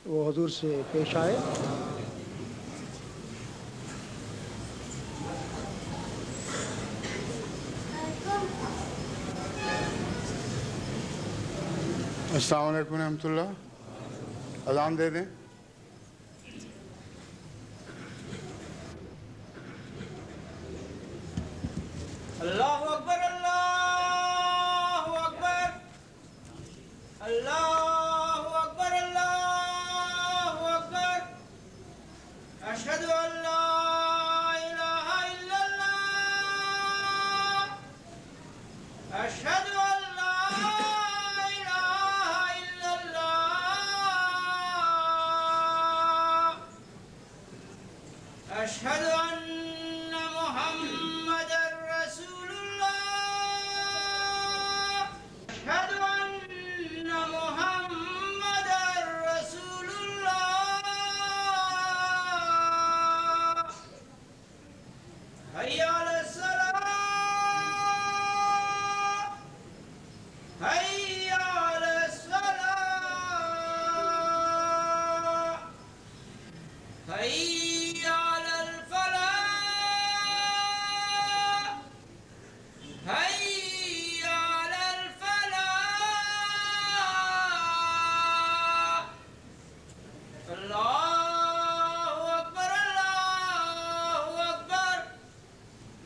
وہ حضور سے پیش آئے۔ السلام علیکم ورحمۃ اللہ۔ اذان دے دیں۔ اللہ اکبر اللہ اکبر اللہ اکبر اللہ اکبر اشہد ان لا الہ الا اللہ اشہد ان لا الہ الا اللہ اشہد ان محمد رسول اللہ اشہد ان محمد رسول اللہ حی علی الصلاۃ حی علی الصلاۃ حی علی الفلاح حی علی الفلاح اللہ اکبر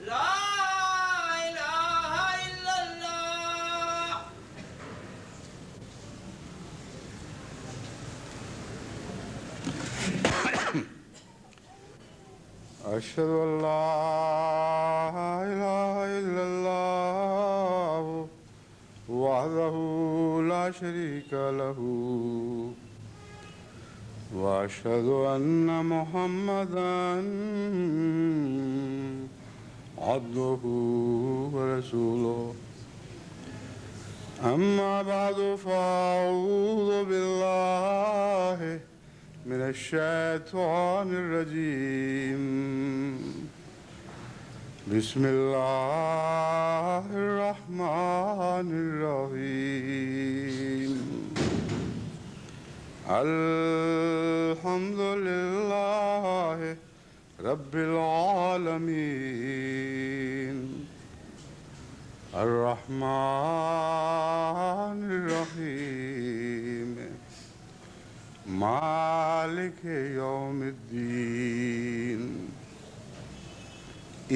لا الہ الا اللہ۔ اشہد ان لا الہ الا اللہ وحدہ لا شریک لہ واشہد ان محمدا عبدہ ورسولہ اما بعد فاعوذ باللہ من الشیطان الرجیم بسم اللہ الرحمن الرحیم الحمد للہ رب العالمین الرحمن الرحیم مالک یوم الدین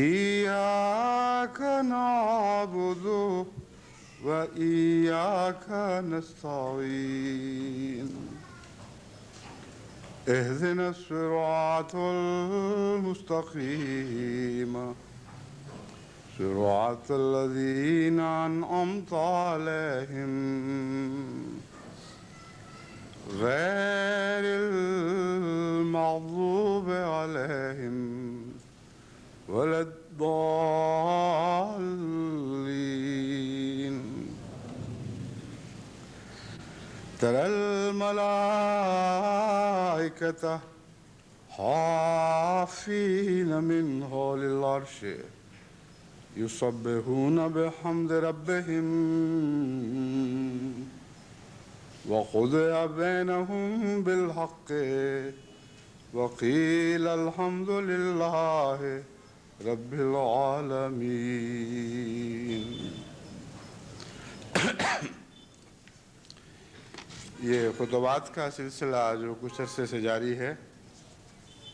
ایاک نعبد و ایاک نستعین اهدنا الصراط المستقیم صراط الذین انعمت علیہم غیر المغضوب علیہم ولا الضالین تری الملائکۃ حافین من حول العرش یسبحون بحمد ربهم وقضی بینہم بالحق وقیل الحمد للہ رب العالمین۔ یہ خطبات کا سلسلہ جو کچھ عرصے سے جاری ہے،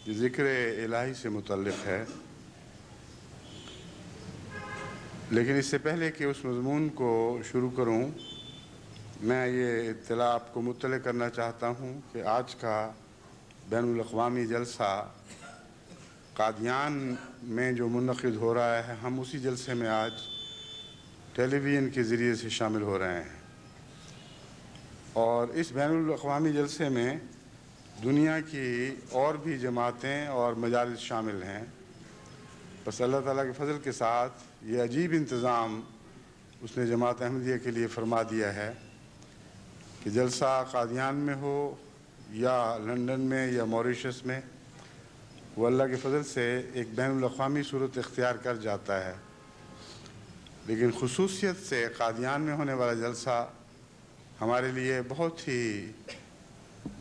یہ ذکر الہی سے متعلق ہے، لیکن اس سے پہلے کہ اس مضمون کو شروع کروں، میں یہ اطلاع آپ کو مطلع کرنا چاہتا ہوں کہ آج کا بین الاقوامی جلسہ قادیان میں جو منعقد ہو رہا ہے، ہم اسی جلسے میں آج ٹیلی ویژن کے ذریعے سے شامل ہو رہے ہیں، اور اس بین الاقوامی جلسے میں دنیا کی اور بھی جماعتیں اور مجالس شامل ہیں۔ بس اللہ تعالیٰ کے فضل کے ساتھ یہ عجیب انتظام اس نے جماعت احمدیہ کے لیے فرما دیا ہے کہ جلسہ قادیان میں ہو یا لندن میں یا موریشس میں، وہ اللہ کے فضل سے ایک بین الاقوامی صورت اختیار کر جاتا ہے، لیکن خصوصیت سے قادیان میں ہونے والا جلسہ ہمارے لیے بہت ہی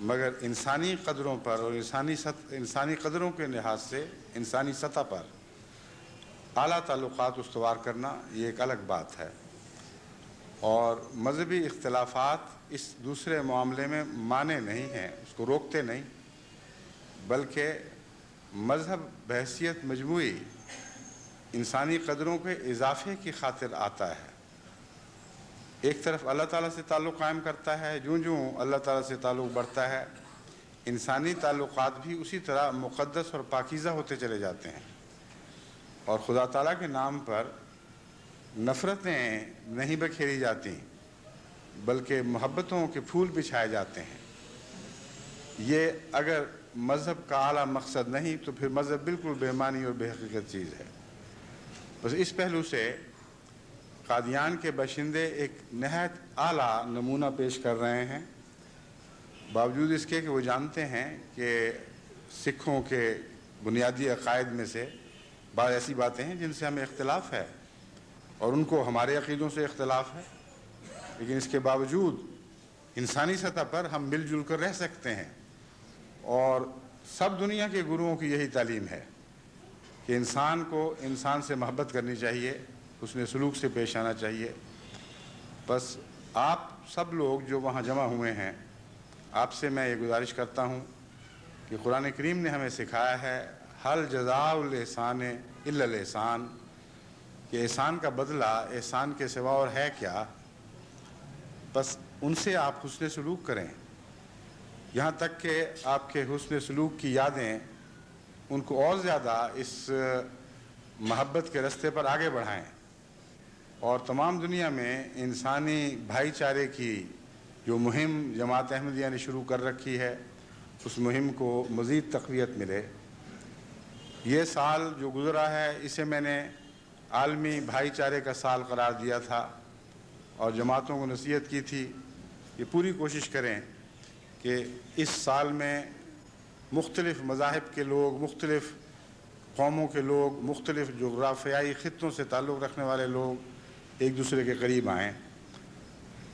مگر انسانی قدروں پر اور انسانی قدروں کے لحاظ سے انسانی سطح پر اعلیٰ تعلقات استوار کرنا یہ ایک الگ بات ہے، اور مذہبی اختلافات اس دوسرے معاملے میں مانع نہیں ہیں، اس کو روکتے نہیں، بلکہ مذہب بحیثیت مجموعی انسانی قدروں کے اضافے کی خاطر آتا ہے۔ ایک طرف اللہ تعالیٰ سے تعلق قائم کرتا ہے، جوں اللہ تعالیٰ سے تعلق بڑھتا ہے انسانی تعلقات بھی اسی طرح مقدس اور پاکیزہ ہوتے چلے جاتے ہیں، اور خدا تعالیٰ کے نام پر نفرتیں نہیں بکھیری جاتی بلکہ محبتوں کے پھول بچھائے جاتے ہیں۔ یہ اگر مذہب کا اعلیٰ مقصد نہیں تو پھر مذہب بالکل بے معنی اور بے حقیقت چیز ہے۔ بس اس پہلو سے قادیان کے باشندے ایک نہایت اعلیٰ نمونہ پیش کر رہے ہیں، باوجود اس کے کہ وہ جانتے ہیں کہ سکھوں کے بنیادی عقائد میں سے بعض ایسی باتیں ہیں جن سے ہمیں اختلاف ہے اور ان کو ہمارے عقیدوں سے اختلاف ہے، لیکن اس کے باوجود انسانی سطح پر ہم مل جل کر رہ سکتے ہیں، اور سب دنیا کے گروؤں کی یہی تعلیم ہے کہ انسان کو انسان سے محبت کرنی چاہیے، حسن سلوک سے پیش آنا چاہیے۔ بس آپ سب لوگ جو وہاں جمع ہوئے ہیں، آپ سے میں یہ گزارش کرتا ہوں کہ قرآن کریم نے ہمیں سکھایا ہے حل جزاء الاحسان الا الاحسان، کہ احسان کا بدلہ احسان کے سوا اور ہے کیا، بس ان سے آپ حسن سلوک کریں، یہاں تک کہ آپ کے حسن سلوک کی یادیں ان کو اور زیادہ اس محبت کے رستے پر آگے بڑھائیں، اور تمام دنیا میں انسانی بھائی چارے کی جو مہم جماعت احمدیہ نے شروع کر رکھی ہے اس مہم کو مزید تقویت ملے۔ یہ سال جو گزرا ہے اسے میں نے عالمی بھائی چارے کا سال قرار دیا تھا، اور جماعتوں کو نصیحت کی تھی کہ پوری کوشش کریں کہ اس سال میں مختلف مذاہب کے لوگ، مختلف قوموں کے لوگ، مختلف جغرافیائی خطوں سے تعلق رکھنے والے لوگ ایک دوسرے کے قریب آئیں۔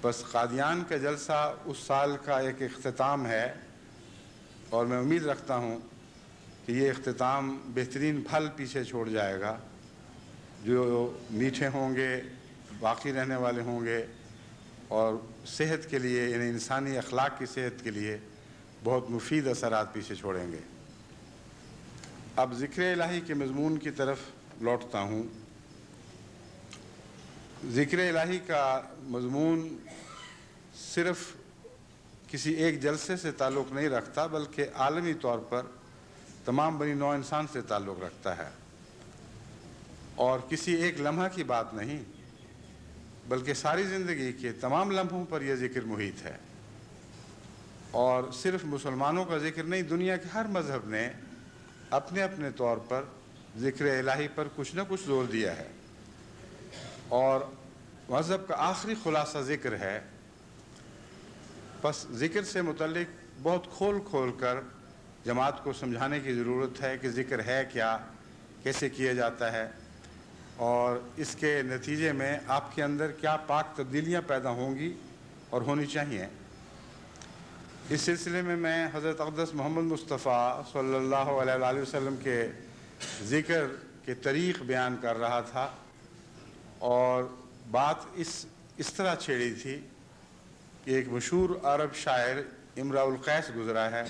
بس قادیان کا جلسہ اس سال کا ایک اختتام ہے، اور میں امید رکھتا ہوں کہ یہ اختتام بہترین پھل پیچھے چھوڑ جائے گا جو میٹھے ہوں گے، باقی رہنے والے ہوں گے، اور صحت کے لیے، یعنی انسانی اخلاق کی صحت کے لیے بہت مفید اثرات پیچھے چھوڑیں گے۔ اب ذکر الہی کے مضمون کی طرف لوٹتا ہوں۔ ذکر الہی کا مضمون صرف کسی ایک جلسے سے تعلق نہیں رکھتا بلکہ عالمی طور پر تمام بنی نوع انسان سے تعلق رکھتا ہے، اور کسی ایک لمحہ کی بات نہیں بلکہ ساری زندگی کے تمام لمحوں پر یہ ذکر محیط ہے، اور صرف مسلمانوں کا ذکر نہیں، دنیا کے ہر مذہب نے اپنے اپنے طور پر ذکر الہی پر کچھ نہ کچھ زور دیا ہے، اور مذہب کا آخری خلاصہ ذکر ہے۔ بس ذکر سے متعلق بہت کھول کھول کر جماعت کو سمجھانے کی ضرورت ہے کہ ذکر ہے کیا، کیسے کیا جاتا ہے، اور اس کے نتیجے میں آپ کے اندر کیا پاک تبدیلیاں پیدا ہوں گی اور ہونی چاہیے۔ اس سلسلے میں حضرت اقدس محمد مصطفیٰ صلی اللہ علیہ وآلہ وسلم کے ذکر کے طریق بیان کر رہا تھا، اور بات اس طرح چھیڑی تھی کہ ایک مشہور عرب شاعر امراء القیس گزرا ہے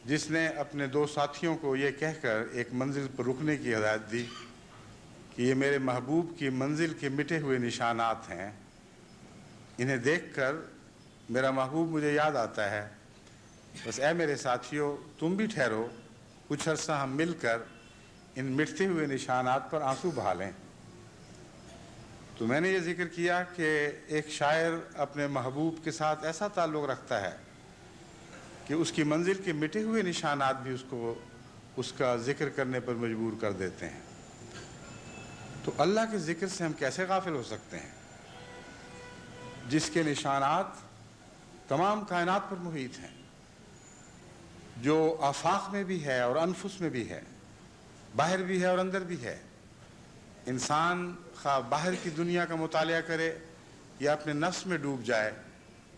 جس نے اپنے دو ساتھیوں کو یہ کہہ کر ایک منزل پر رکنے کی ہدایت دی کہ یہ میرے محبوب کی منزل کے مٹے ہوئے نشانات ہیں، انہیں دیکھ کر میرا محبوب مجھے یاد آتا ہے، بس اے میرے ساتھیوں تم بھی ٹھہرو، کچھ عرصہ ہم مل کر ان مٹتے ہوئے نشانات پر آنسو بہا لیں۔ تو میں نے یہ ذکر کیا کہ ایک شاعر اپنے محبوب کے ساتھ ایسا تعلق رکھتا ہے کہ اس کی منزل کے مٹے ہوئے نشانات بھی اس کا ذکر کرنے پر مجبور کر دیتے ہیں۔ تو اللہ کے ذکر سے ہم کیسے غافل ہو سکتے ہیں جس کے نشانات تمام کائنات پر محیط ہیں، جو آفاق میں بھی ہے اور انفس میں بھی ہے، باہر بھی ہے اور اندر بھی ہے۔ انسان خواہ باہر کی دنیا کا مطالعہ کرے یا اپنے نفس میں ڈوب جائے،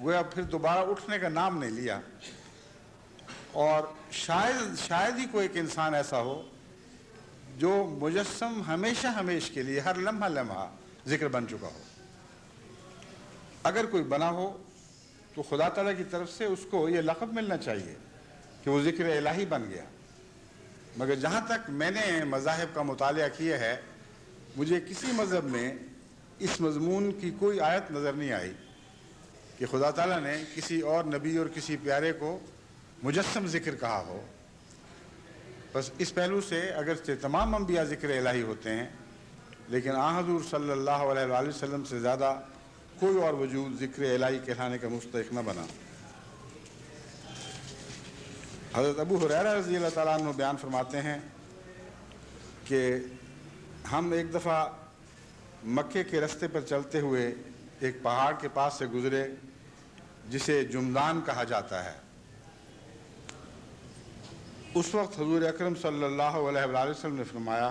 گویا پھر دوبارہ اٹھنے کا نام نہیں لیا. اور شاید ہی کوئی ایک انسان ایسا ہو جو مجسم ہمیشہ ہمیش کے لیے ہر لمحہ لمحہ ذکر بن چکا ہو. اگر کوئی بنا ہو تو خدا تعالیٰ کی طرف سے اس کو یہ لقب ملنا چاہیے کہ وہ ذکر الہی بن گیا. مگر جہاں تک میں نے مذاہب کا مطالعہ کیا ہے, مجھے کسی مذہب میں اس مضمون کی کوئی آیت نظر نہیں آئی کہ خدا تعالیٰ نے کسی اور نبی اور کسی پیارے کو مجسم ذکر کہا ہو. بس اس پہلو سے اگرچہ تمام انبیاء ذکر الہی ہوتے ہیں, لیکن آن حضور صلی اللہ علیہ وآلہ وسلم سے زیادہ کوئی اور وجود ذکر الہی کہلانے کا مستحق نہ بنا. حضرت ابو ہریرہ رضی اللہ تعالیٰ عنہ بیان فرماتے ہیں کہ ہم ایک دفعہ مکے کے رستے پر چلتے ہوئے ایک پہاڑ کے پاس سے گزرے جسے جمدان کہا جاتا ہے. اس وقت حضور اکرم صلی اللہ علیہ وآلہ وسلم نے فرمایا,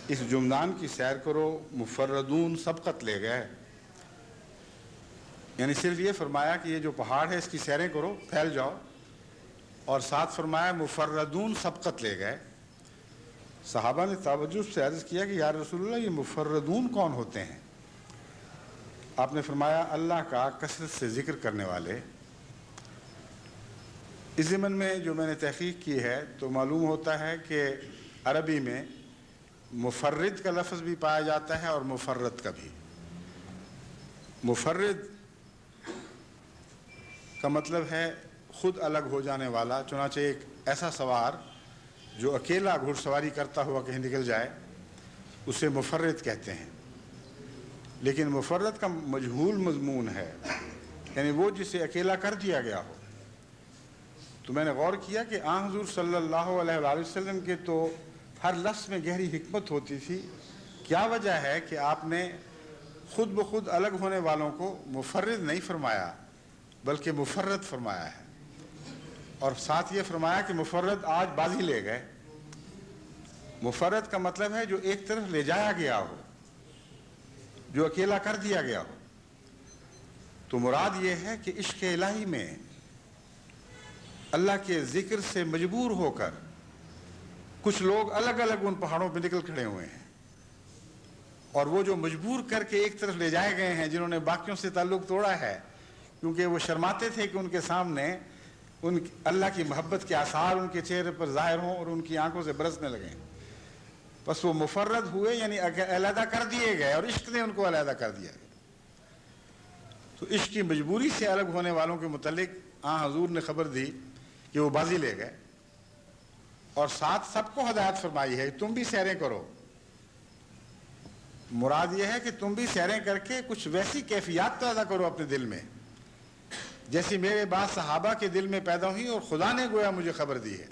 اس جمدان کی سیر کرو, مفردون سبقت لے گئے. یعنی صرف یہ فرمایا کہ یہ جو پہاڑ ہے اس کی سیریں کرو, پھیل جاؤ, اور ساتھ فرمایا مفردون سبقت لے گئے. صحابہ نے تعجب سے عرض کیا کہ یا رسول اللہ یہ مفردون کون ہوتے ہیں؟ آپ نے فرمایا اللہ کا کثرت سے ذکر کرنے والے. اس ضمن میں جو میں نے تحقیق کی ہے تو معلوم ہوتا ہے کہ عربی میں مفرد کا لفظ بھی پایا جاتا ہے اور مفرد کا بھی. مفرد کا مطلب ہے خود الگ ہو جانے والا, چنانچہ ایک ایسا سوار جو اکیلا گھڑ سواری کرتا ہوا کہیں نکل جائے اسے مفرد کہتے ہیں. لیکن مفرد کا مجہول مضمون ہے, یعنی وہ جسے اکیلا کر دیا گیا ہو. تو میں نے غور کیا کہ آن حضور صلی اللہ علیہ وآلہ وسلم کے تو ہر لفظ میں گہری حکمت ہوتی تھی. کیا وجہ ہے کہ آپ نے خود بخود الگ ہونے والوں کو مفرد نہیں فرمایا بلکہ مفرد فرمایا ہے, اور ساتھ یہ فرمایا کہ مفرد آج بازی لے گئے. مفرد کا مطلب ہے جو ایک طرف لے جایا گیا ہو, جو اکیلا کر دیا گیا ہو. تو مراد یہ ہے کہ عشق الہی میں اللہ کے ذکر سے مجبور ہو کر کچھ لوگ الگ الگ ان پہاڑوں پہ نکل کھڑے ہوئے ہیں, اور وہ جو مجبور کر کے ایک طرف لے جائے گئے ہیں جنہوں نے باقیوں سے تعلق توڑا ہے کیونکہ وہ شرماتے تھے کہ ان کے سامنے ان اللہ کی محبت کے آثار ان کے چہرے پر ظاہر ہوں اور ان کی آنکھوں سے برسنے لگیں. بس وہ مفرد ہوئے, یعنی علیحدہ کر دیے گئے, اور عشق نے ان کو علیحدہ کر دیا گیا. تو عشق کی مجبوری سے الگ ہونے والوں کے متعلق حضور نے خبر دی کہ وہ بازی لے گئے, اور ساتھ سب کو ہدایت فرمائی ہے تم بھی سیریں کرو. مراد یہ ہے کہ تم بھی سیریں کر کے کچھ ویسی کیفیات پیدا کرو اپنے دل میں جیسی میرے بعض صحابہ کے دل میں پیدا ہوئی, اور خدا نے گویا مجھے خبر دی ہے,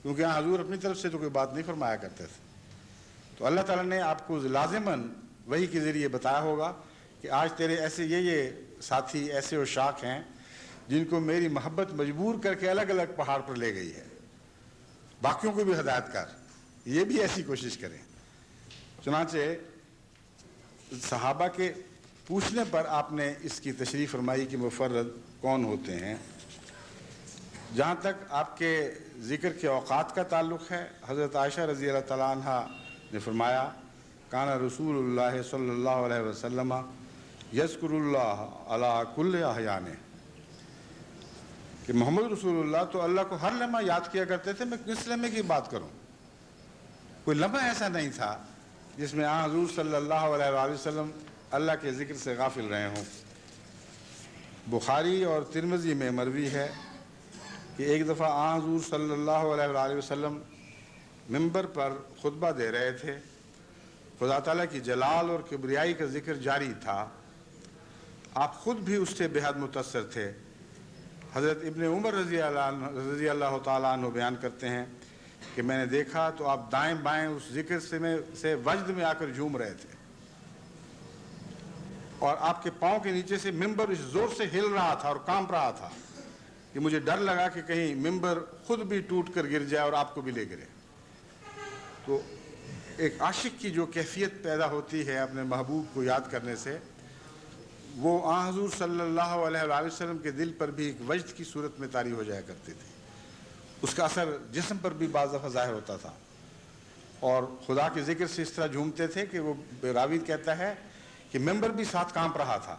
کیونکہ حضور اپنی طرف سے تو کوئی بات نہیں فرمایا کرتے تھے. تو اللہ تعالیٰ نے آپ کو لازماً وحی کے ذریعے بتایا ہوگا کہ آج تیرے ایسے یہ ساتھی ایسے عشاق ہیں جن کو میری محبت مجبور کر کے الگ الگ پہاڑ پر لے گئی ہے, باقیوں کو بھی ہدایت کر, یہ بھی ایسی کوشش کریں. چنانچہ صحابہ کے پوچھنے پر آپ نے اس کی تشریح فرمائی کہ مفرد کون ہوتے ہیں. جہاں تک آپ کے ذکر کے اوقات کا تعلق ہے, حضرت عائشہ رضی اللہ تعالیٰ عنہ نے فرمایا کانا رسول اللہ صلی اللہ علیہ وسلم یذکر اللہ علی کل احیانہ, کہ محمد رسول اللہ تو اللہ کو ہر لمحہ یاد کیا کرتے تھے. میں کس لمحے کی بات کروں, کوئی لمحہ ایسا نہیں تھا جس میں حضور صلی اللہ علیہ وآلہ وسلم اللہ کے ذکر سے غافل رہے ہوں. بخاری اور ترمذی میں مروی ہے کہ ایک دفعہ حضور صلی اللہ علیہ وآلہ وسلم منبر پر خطبہ دے رہے تھے. خدا تعالیٰ کی جلال اور کبریائی کا ذکر جاری تھا. آپ خود بھی اس سے بہت متاثر تھے. حضرت ابن عمر رضی اللہ تعالیٰ عنہ بیان کرتے ہیں کہ میں نے دیکھا تو آپ دائیں بائیں اس ذکر سے وجد میں آ کر جھوم رہے تھے, اور آپ کے پاؤں کے نیچے سے ممبر اس زور سے ہل رہا تھا اور کانپ رہا تھا کہ مجھے ڈر لگا کہ کہیں ممبر خود بھی ٹوٹ کر گر جائے اور آپ کو بھی لے گرے. تو ایک عاشق کی جو کیفیت پیدا ہوتی ہے اپنے محبوب کو یاد کرنے سے, وہ آن حضور صلی اللہ علیہ وآلہ وسلم کے دل پر بھی ایک وجد کی صورت میں طاری ہو جایا کرتے تھے. اس کا اثر جسم پر بھی بعض دفعہ ظاہر ہوتا تھا اور خدا کے ذکر سے اس طرح جھومتے تھے کہ وہ راوی کہتا ہے کہ ممبر بھی ساتھ کانپ رہا تھا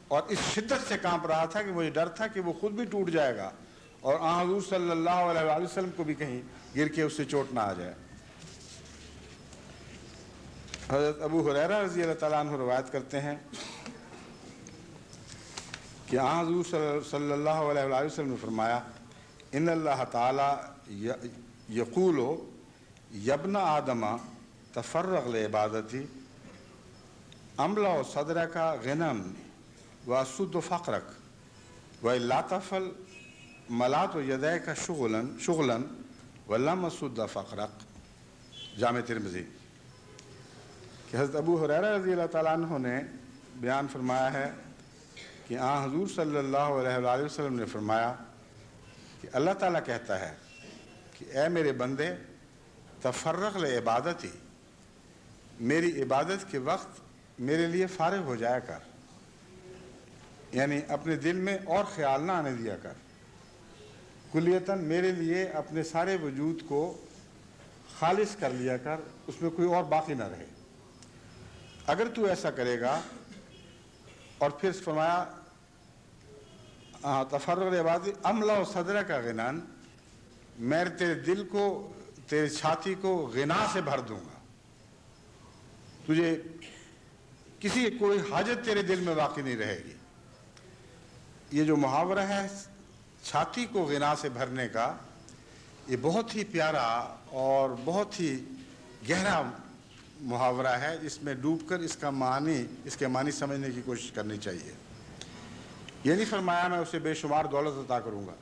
اور اس شدت سے کانپ رہا تھا کہ مجھے ڈر تھا کہ وہ خود بھی ٹوٹ جائے گا اور آن حضور صلی اللہ علیہ وآلہ وسلم کو بھی کہیں گر کے اس سے چوٹ نہ آ جائے. حضرت ابو ہریرہ رضی اللہ تعالیٰ عنہ روایت کرتے ہیں کہ آن حضور صلی اللہ علیہ وآلہ وسلم نے فرمایا ان اللہ تعالی یقول یبن آدم تفرغ لعبادتی املا صدرک غنم واسد فقرک وإلا تفعل ملات یدیک شغلا ولم اسد فقرک. جامع ترمذی. کہ حضرت ابو ہریرہ رضی اللہ تعالیٰ عنہ نے بیان فرمایا ہے کہ آن حضور صلی اللہ علیہ وآلہ وسلم نے فرمایا کہ اللہ تعالیٰ کہتا ہے کہ اے میرے بندے تفرغ لعبادتی، میری عبادت کے وقت میرے لیے فارغ ہو جایا کر، یعنی اپنے دل میں اور خیال نہ آنے دیا کر، کلیتاً میرے لیے اپنے سارے وجود کو خالص کر لیا کر، اس میں کوئی اور باقی نہ رہے. اگر تو ایسا کرے گا اور پھر فرمایا تفرغ عبادی املا و صدرہ کا غنان، میں تیرے دل کو، تیرے چھاتی کو غنا سے بھر دوں گا، تجھے کسی کوئی حاجت تیرے دل میں باقی نہیں رہے گی. یہ جو محاورہ ہے چھاتی کو غنا سے بھرنے کا، یہ بہت ہی پیارا اور بہت ہی گہرا محاورہ ہے. اس میں ڈوب کر اس کے معنی سمجھنے کی کوشش کرنی چاہیے. یہ نہیں فرمایا میں اسے بے شمار دولت عطا کروں گا،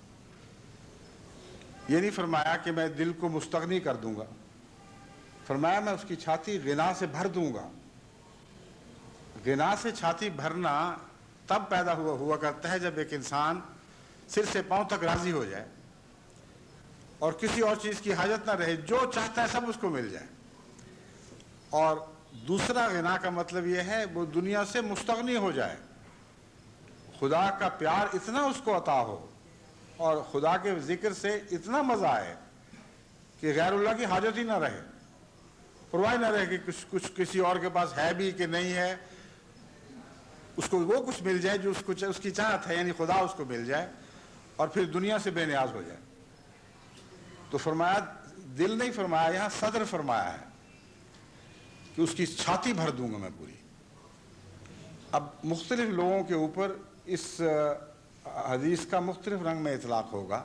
یہ نہیں فرمایا کہ میں دل کو مستغنی کر دوں گا، فرمایا میں اس کی چھاتی غنا سے بھر دوں گا. غنا سے چھاتی بھرنا تب پیدا ہوا کرتا ہے جب ایک انسان سر سے پاؤں تک راضی ہو جائے اور کسی اور چیز کی حاجت نہ رہے، جو چاہتا ہے سب اس کو مل جائے. اور دوسرا غنا کا مطلب یہ ہے وہ دنیا سے مستغنی ہو جائے، خدا کا پیار اتنا اس کو عطا ہو اور خدا کے ذکر سے اتنا مزہ آئے کہ غیر اللہ کی حاجت ہی نہ رہے، پرواہ نہ رہے کہ کچھ کسی اور کے پاس ہے بھی کہ نہیں ہے، اس کو وہ کچھ مل جائے جو اس کی چاہت ہے، یعنی خدا اس کو مل جائے اور پھر دنیا سے بے نیاز ہو جائے. تو فرمایا دل نہیں فرمایا، یہاں صدر فرمایا ہے کہ اس کی چھاتی بھر دوں گا میں پوری. اب مختلف لوگوں کے اوپر اس حدیث کا مختلف رنگ میں اطلاق ہوگا.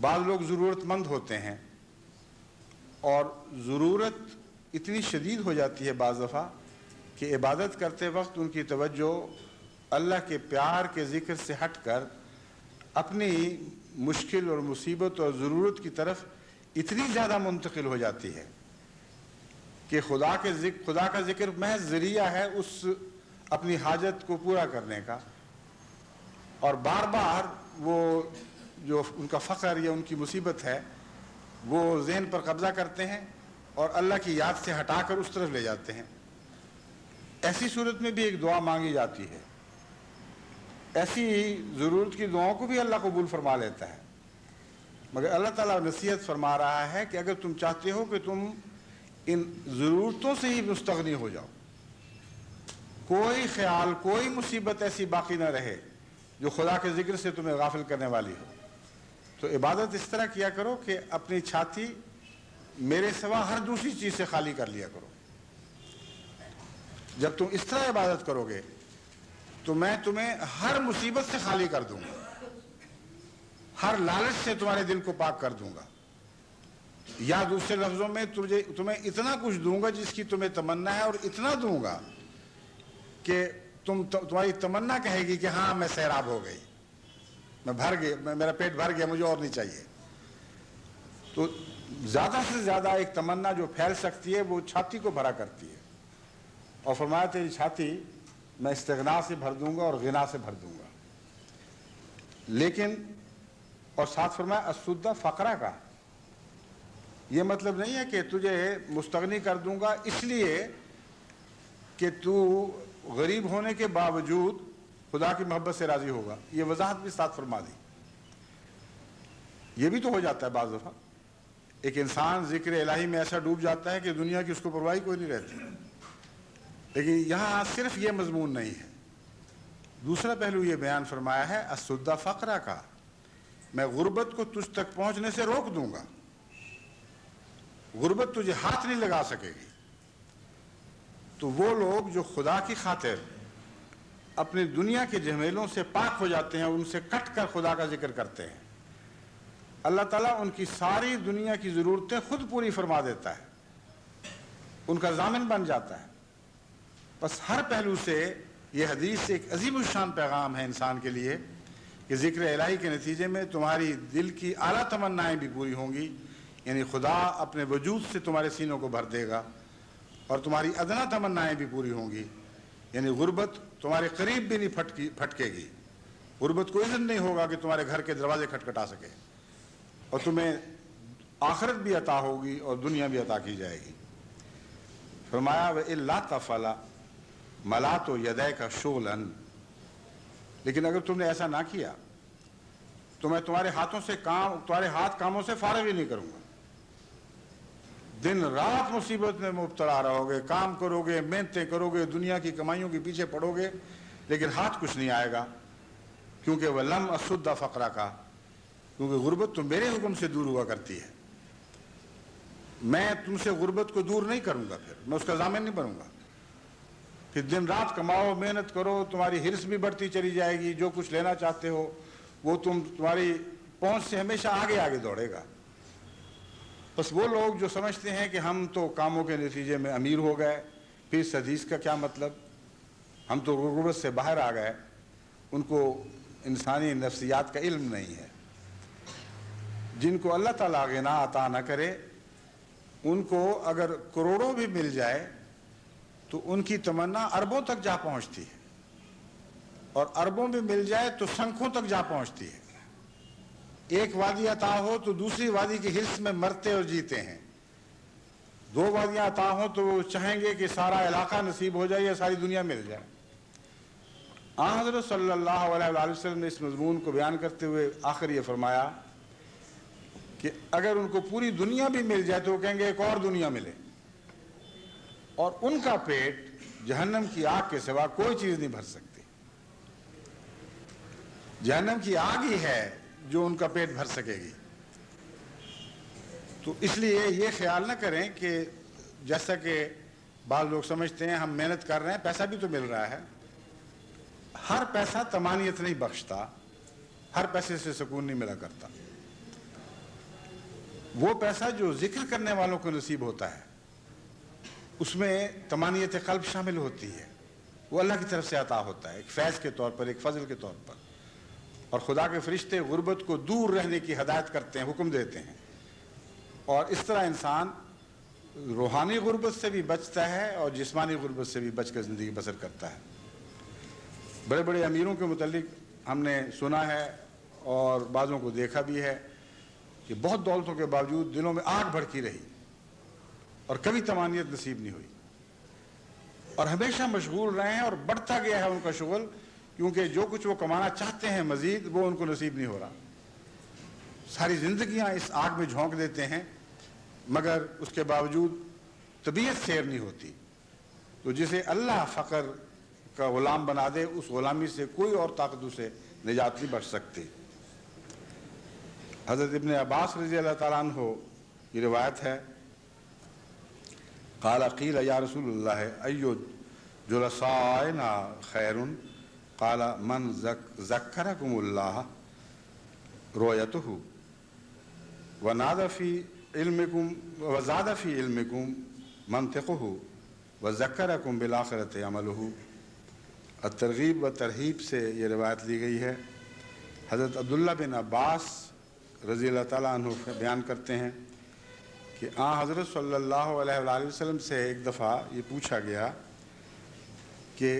بعض لوگ ضرورت مند ہوتے ہیں اور ضرورت اتنی شدید ہو جاتی ہے بعض دفعہ کہ عبادت کرتے وقت ان کی توجہ اللہ کے پیار کے ذکر سے ہٹ کر اپنی مشکل اور مصیبت اور ضرورت کی طرف اتنی زیادہ منتقل ہو جاتی ہے کہ خدا کا ذکر محض ذریعہ ہے اس اپنی حاجت کو پورا کرنے کا، اور بار بار وہ جو ان کا فقر یا ان کی مصیبت ہے وہ ذہن پر قبضہ کرتے ہیں اور اللہ کی یاد سے ہٹا کر اس طرف لے جاتے ہیں. ایسی صورت میں بھی ایک دعا مانگی جاتی ہے. ایسی ضرورت کی دعاؤں کو بھی اللہ قبول فرما لیتا ہے، مگر اللہ تعالیٰ نصیحت فرما رہا ہے کہ اگر تم چاہتے ہو کہ تم ان ضرورتوں سے ہی مستغنی ہو جاؤ، کوئی خیال، کوئی مصیبت ایسی باقی نہ رہے جو خدا کے ذکر سے تمہیں غافل کرنے والی ہو، تو عبادت اس طرح کیا کرو کہ اپنی چھاتی میرے سوا ہر دوسری چیز سے خالی کر لیا کرو. جب تم اس طرح عبادت کرو گے تو میں تمہیں ہر مصیبت سے خالی کر دوں گا، ہر لالچ سے تمہارے دل کو پاک کر دوں گا، یا دوسرے لفظوں میں تمہیں اتنا کچھ دوں گا جس کی تمہیں تمنا ہے، اور اتنا دوں گا کہ تمہاری تمنا کہے گی کہ ہاں میں سیراب ہو گئی، میں بھر گیا، میرا پیٹ بھر گیا، مجھے اور نہیں چاہیے. تو زیادہ سے زیادہ ایک تمنا جو پھیل سکتی ہے وہ چھاتی کو بھرا کرتی ہے، اور فرمایا تیری چھاتی میں استغنا سے بھر دوں گا اور غنا سے بھر دوں گا. لیکن اور ساتھ فرمایا اسدہ فقرہ کا، یہ مطلب نہیں ہے کہ تجھے مستغنی کر دوں گا اس لیے کہ تو غریب ہونے کے باوجود خدا کی محبت سے راضی ہوگا. یہ وضاحت بھی ساتھ فرما دی. یہ بھی تو ہو جاتا ہے بعض دفعہ ایک انسان ذکر الہی میں ایسا ڈوب جاتا ہے کہ دنیا کی اس کو پرواہ کوئی نہیں رہتی. لیکن یہاں صرف یہ مضمون نہیں ہے. دوسرا پہلو یہ بیان فرمایا ہے اسد فقرہ کا, میں غربت کو تجھ تک پہنچنے سے روک دوں گا. غربت تجھے ہاتھ نہیں لگا سکے گی. تو وہ لوگ جو خدا کی خاطر اپنی دنیا کے جھمیلوں سے پاک ہو جاتے ہیں, ان سے کٹ کر خدا کا ذکر کرتے ہیں, اللہ تعالیٰ ان کی ساری دنیا کی ضرورتیں خود پوری فرما دیتا ہے, ان کا ضامن بن جاتا ہے. بس ہر پہلو سے یہ حدیث ایک عظیم الشان پیغام ہے انسان کے لیے کہ ذکر الہی کے نتیجے میں تمہاری دل کی اعلیٰ تمنائیں بھی پوری ہوں گی. یعنی خدا اپنے وجود سے تمہارے سینوں کو بھر دے گا اور تمہاری ادنا تمنائیں بھی پوری ہوں گی. یعنی غربت تمہارے قریب بھی نہیں پھٹکے گی. غربت کو اذن نہیں ہوگا کہ تمہارے گھر کے دروازے کھٹکھٹا سکے, اور تمہیں آخرت بھی عطا ہوگی اور دنیا بھی عطا کی جائے گی. فرمایا وَإِلَّا تَفْعَلَ مَلَأْتُ يَدَيْكَ شُغْلًا, لیکن اگر تم نے ایسا نہ کیا تو میں تمہارے ہاتھ کاموں سے فارغ ہی نہیں کروں گا. دن رات مصیبت میں مبتلا رہو گے, کام کرو گے, محنتیں کرو گے, دنیا کی کمائیوں کے پیچھے پڑو گے, لیکن ہاتھ کچھ نہیں آئے گا. کیونکہ وَلَمْ أَسُدَّ فَقْرَكَ, کیونکہ غربت تو میرے حکم سے دور ہوا کرتی ہے. میں تم سے غربت کو دور نہیں کروں گا, پھر میں اس کا ضامن نہیں بنوں گا. پھر دن رات کماؤ, محنت کرو, تمہاری ہرس بھی بڑھتی چلی جائے گی. جو کچھ لینا چاہتے ہو وہ تمہاری پہنچ سے ہمیشہ آگے آگے دوڑے گا. بس وہ لوگ جو سمجھتے ہیں کہ ہم تو کاموں کے نتیجے میں امیر ہو گئے, پھر اس حدیث کا کیا مطلب, ہم تو غربت سے باہر آ گئے, ان کو انسانی نفسیات کا علم نہیں ہے. جن کو اللہ تعالیٰ غنا عطا نہ کرے ان کو اگر کروڑوں بھی مل جائے تو ان کی تمنا اربوں تک جا پہنچتی ہے, اور اربوں بھی مل جائے تو سنکھوں تک جا پہنچتی ہے. ایک وادی عطا ہو تو دوسری وادی کی حرص میں مرتے اور جیتے ہیں. دو وادیاں عطا ہوں تو وہ چاہیں گے کہ سارا علاقہ نصیب ہو جائے یا ساری دنیا مل جائے. آن حضرت صلی اللہ علیہ وآلہ وسلم نے اس مضمون کو بیان کرتے ہوئے آخر یہ فرمایا کہ اگر ان کو پوری دنیا بھی مل جائے تو وہ کہیں گے ایک اور دنیا ملے, اور ان کا پیٹ جہنم کی آگ کے سوا کوئی چیز نہیں بھر سکتی. جہنم کی آگ ہی ہے جو ان کا پیٹ بھر سکے گی. تو اس لیے یہ خیال نہ کریں کہ جیسا کہ بعض لوگ سمجھتے ہیں ہم محنت کر رہے ہیں, پیسہ بھی تو مل رہا ہے. ہر پیسہ طمانیت نہیں بخشتا, ہر پیسے سے سکون نہیں ملا کرتا. وہ پیسہ جو ذکر کرنے والوں کو نصیب ہوتا ہے اس میں طمانیت قلب شامل ہوتی ہے. وہ اللہ کی طرف سے عطا ہوتا ہے, ایک فیض کے طور پر, ایک فضل کے طور پر. اور خدا کے فرشتے غربت کو دور رہنے کی ہدایت کرتے ہیں, حکم دیتے ہیں, اور اس طرح انسان روحانی غربت سے بھی بچتا ہے اور جسمانی غربت سے بھی بچ کر زندگی بسر کرتا ہے. بڑے بڑے امیروں کے متعلق ہم نے سنا ہے اور بعضوں کو دیکھا بھی ہے کہ بہت دولتوں کے باوجود دلوں میں آگ بھڑکی رہی اور کبھی طمانیت نصیب نہیں ہوئی, اور ہمیشہ مشغول رہے ہیں, اور بڑھتا گیا ہے ان کا شغل, کیونکہ جو کچھ وہ کمانا چاہتے ہیں مزید وہ ان کو نصیب نہیں ہو رہا. ساری زندگیاں اس آگ میں جھونک دیتے ہیں مگر اس کے باوجود طبیعت سیر نہیں ہوتی. تو جسے اللہ فقر کا غلام بنا دے اس غلامی سے کوئی اور طاقت اسے نجات نہیں بخش سکتی. حضرت ابن عباس رضی اللہ تعالیٰ عنہ یہ روایت ہے, قال قیل یا رسول اللہ ایو جلسائنا خیر, قال من ذکرکم اللہ رؤیتہ ونادى في علمكم وزاد في علمكم منطقه وذكركم بالآخرة عمله. الترغیب و ترہیب سے یہ روایت لی گئی ہے. حضرت عبداللہ بن عباس رضی اللہ تعالیٰ عنہ بیان کرتے ہیں کہ حضرت صلی اللہ علیہ وآلہ وسلم سے ایک دفعہ یہ پوچھا گیا کہ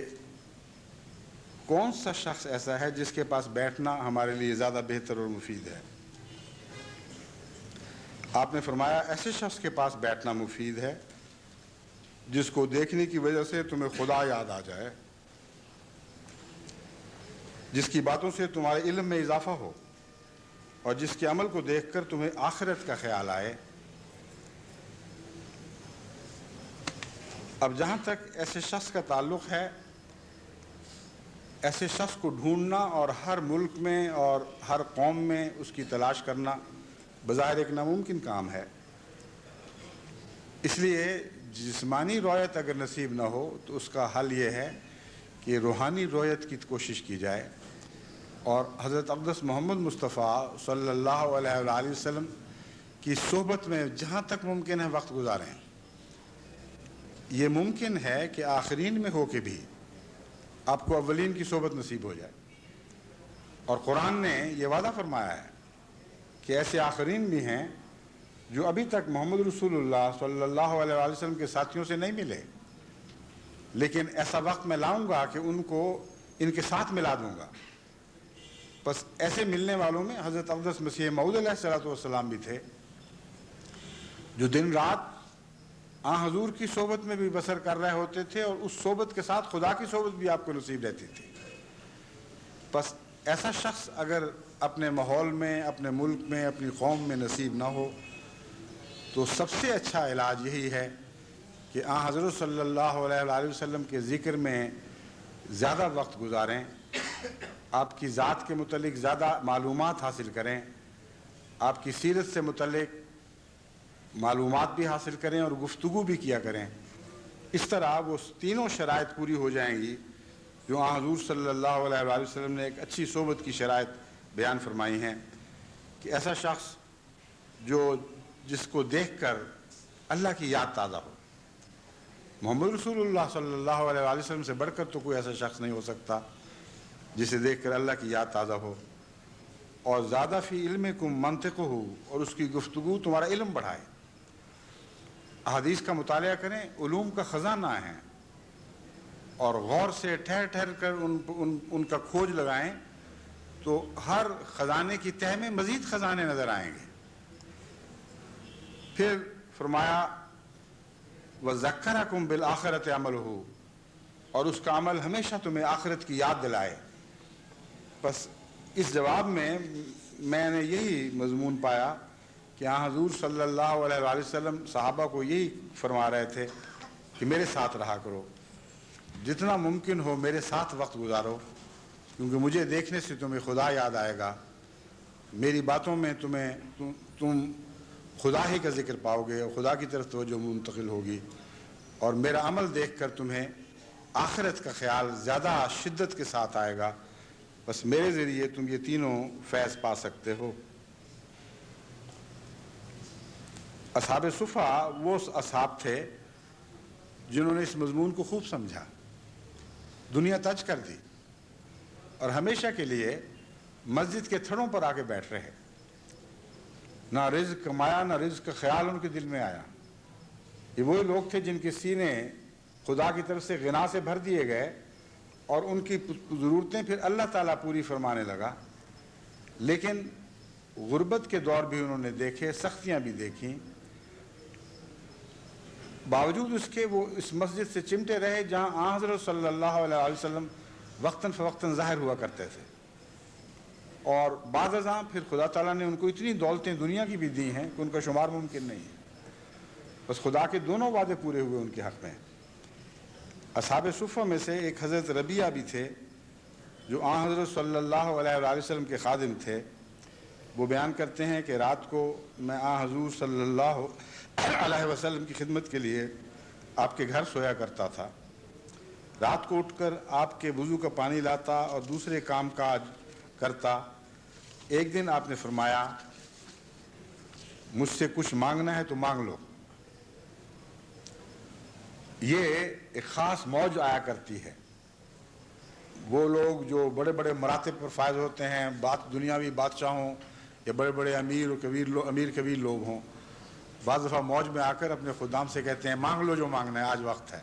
کون سا شخص ایسا ہے جس کے پاس بیٹھنا ہمارے لیے زیادہ بہتر اور مفید ہے. آپ نے فرمایا ایسے شخص کے پاس بیٹھنا مفید ہے جس کو دیکھنے کی وجہ سے تمہیں خدا یاد آ جائے جس کی باتوں سے تمہارے علم میں اضافہ ہو اور جس کے عمل کو دیکھ کر تمہیں آخرت کا خیال آئے۔ اب جہاں تک ایسے شخص کا تعلق ہے، ایسے شخص کو ڈھونڈنا اور ہر ملک میں اور ہر قوم میں اس کی تلاش کرنا بظاہر ایک ناممکن کام ہے۔ اس لیے جسمانی رویت اگر نصیب نہ ہو تو اس کا حل یہ ہے کہ روحانی رویت کی کوشش کی جائے اور حضرت اقدس محمد مصطفیٰ صلی اللہ علیہ وآلہ وسلم کی صحبت میں جہاں تک ممکن ہے وقت گزاریں۔ یہ ممکن ہے کہ آخرین میں ہو کے بھی آپ کو اولین کی صحبت نصیب ہو جائے، اور قرآن نے یہ وعدہ فرمایا ہے کہ ایسے آخرین بھی ہیں جو ابھی تک محمد رسول اللہ صلی اللہ علیہ وآلہ وسلم کے ساتھیوں سے نہیں ملے، لیکن ایسا وقت میں لاؤں گا کہ ان کو ان کے ساتھ ملا دوں گا۔ بس ایسے ملنے والوں میں حضرت اقدس مسیح موعود علیہ الصلوۃ والسلام بھی تھے، جو دن رات حضور کی صحبت میں بھی بسر کر رہے ہوتے تھے، اور اس صحبت کے ساتھ خدا کی صحبت بھی آپ کو نصیب رہتی تھی۔ بس ایسا شخص اگر اپنے ماحول میں، اپنے ملک میں، اپنی قوم میں نصیب نہ ہو تو سب سے اچھا علاج یہی ہے کہ حضرت صلی اللہ علیہ وآلہ وسلم کے ذکر میں زیادہ وقت گزاریں، آپ کی ذات کے متعلق زیادہ معلومات حاصل کریں، آپ کی سیرت سے متعلق معلومات بھی حاصل کریں اور گفتگو بھی کیا کریں۔ اس طرح وہ تینوں شرائط پوری ہو جائیں گی جو حضور صلی اللہ علیہ وآلہ وسلم نے ایک اچھی صحبت کی شرائط بیان فرمائی ہیں، کہ ایسا شخص جس کو دیکھ کر اللہ کی یاد تازہ ہو۔ محمد رسول اللہ صلی اللہ علیہ وآلہ وسلم سے بڑھ کر تو کوئی ایسا شخص نہیں ہو سکتا جسے دیکھ کر اللہ کی یاد تازہ ہو، اور زیادہ فی علمکم منطق ہو، اور اس کی گفتگو تمہارا علم بڑھائے۔ احادیث کا مطالعہ کریں، علوم کا خزانہ ہیں، اور غور سے ٹھہر ٹھہر کر ان کا کھوج لگائیں تو ہر خزانے کی تہہ میں مزید خزانے نظر آئیں گے۔ پھر فرمایا وَذَكَّرَكُمْ بِالْآخِرَةِ عَمَلُهُ، اور اس کا عمل ہمیشہ تمہیں آخرت کی یاد دلائے۔ بس اس جواب میں نے یہی مضمون پایا کہ حضور صلی اللہ علیہ وآلہ وسلم صحابہ کو یہی فرما رہے تھے کہ میرے ساتھ رہا کرو، جتنا ممکن ہو میرے ساتھ وقت گزارو، کیونکہ مجھے دیکھنے سے تمہیں خدا یاد آئے گا، میری باتوں میں تم خدا ہی کا ذکر پاؤ گے اور خدا کی طرف توجہ منتقل ہوگی، اور میرا عمل دیکھ کر تمہیں آخرت کا خیال زیادہ شدت کے ساتھ آئے گا۔ بس میرے ذریعے تم یہ تینوں فیض پا سکتے ہو۔ اصحاب صفا وہ اصحاب تھے جنہوں نے اس مضمون کو خوب سمجھا، دنیا تج کر دی، اور ہمیشہ کے لیے مسجد کے تھڑوں پر آ کے بیٹھ رہے، نہ رزق کمایا نہ رزق کا خیال ان کے دل میں آیا۔ یہ وہی لوگ تھے جن کے سینے خدا کی طرف سے غنا سے بھر دیے گئے، اور ان کی ضرورتیں پھر اللہ تعالیٰ پوری فرمانے لگا۔ لیکن غربت کے دور بھی انہوں نے دیکھے، سختیاں بھی دیکھیں، باوجود اس کے وہ اس مسجد سے چمٹے رہے جہاں حضرت صلی اللہ علیہ وسلم وقتاً فوقتاً ظاہر ہوا کرتے تھے، اور بعض ازاں پھر خدا تعالیٰ نے ان کو اتنی دولتیں دنیا کی بھی دی ہیں کہ ان کا شمار ممکن نہیں ہے۔ بس خدا کے دونوں وعدے پورے ہوئے ان کے حق میں۔ اصحاب صفہ میں سے ایک حضرت ربیعہ بھی تھے جو حضرت صلی اللہ علیہ وآلہ وسلم کے خادم تھے۔ وہ بیان کرتے ہیں کہ رات کو میں حضور صلی اللہ علیہ وسلم کی خدمت کے لیے آپ کے گھر سویا کرتا تھا۔ رات کو اٹھ کر آپ کے وضو کا پانی لاتا اور دوسرے کام کاج کرتا۔ ایک دن آپ نے فرمایا مجھ سے کچھ مانگنا ہے تو مانگ لو۔ یہ ایک خاص موج آیا کرتی ہے، وہ لوگ جو بڑے بڑے مراتب پر فائز ہوتے ہیں، دنیاوی بادشاہوں یا بڑے بڑے امیر کبیر لوگ ہوں، بعض دفعہ موج میں آ کر اپنے خدام سے کہتے ہیں مانگ لو جو مانگنا ہے، آج وقت ہے۔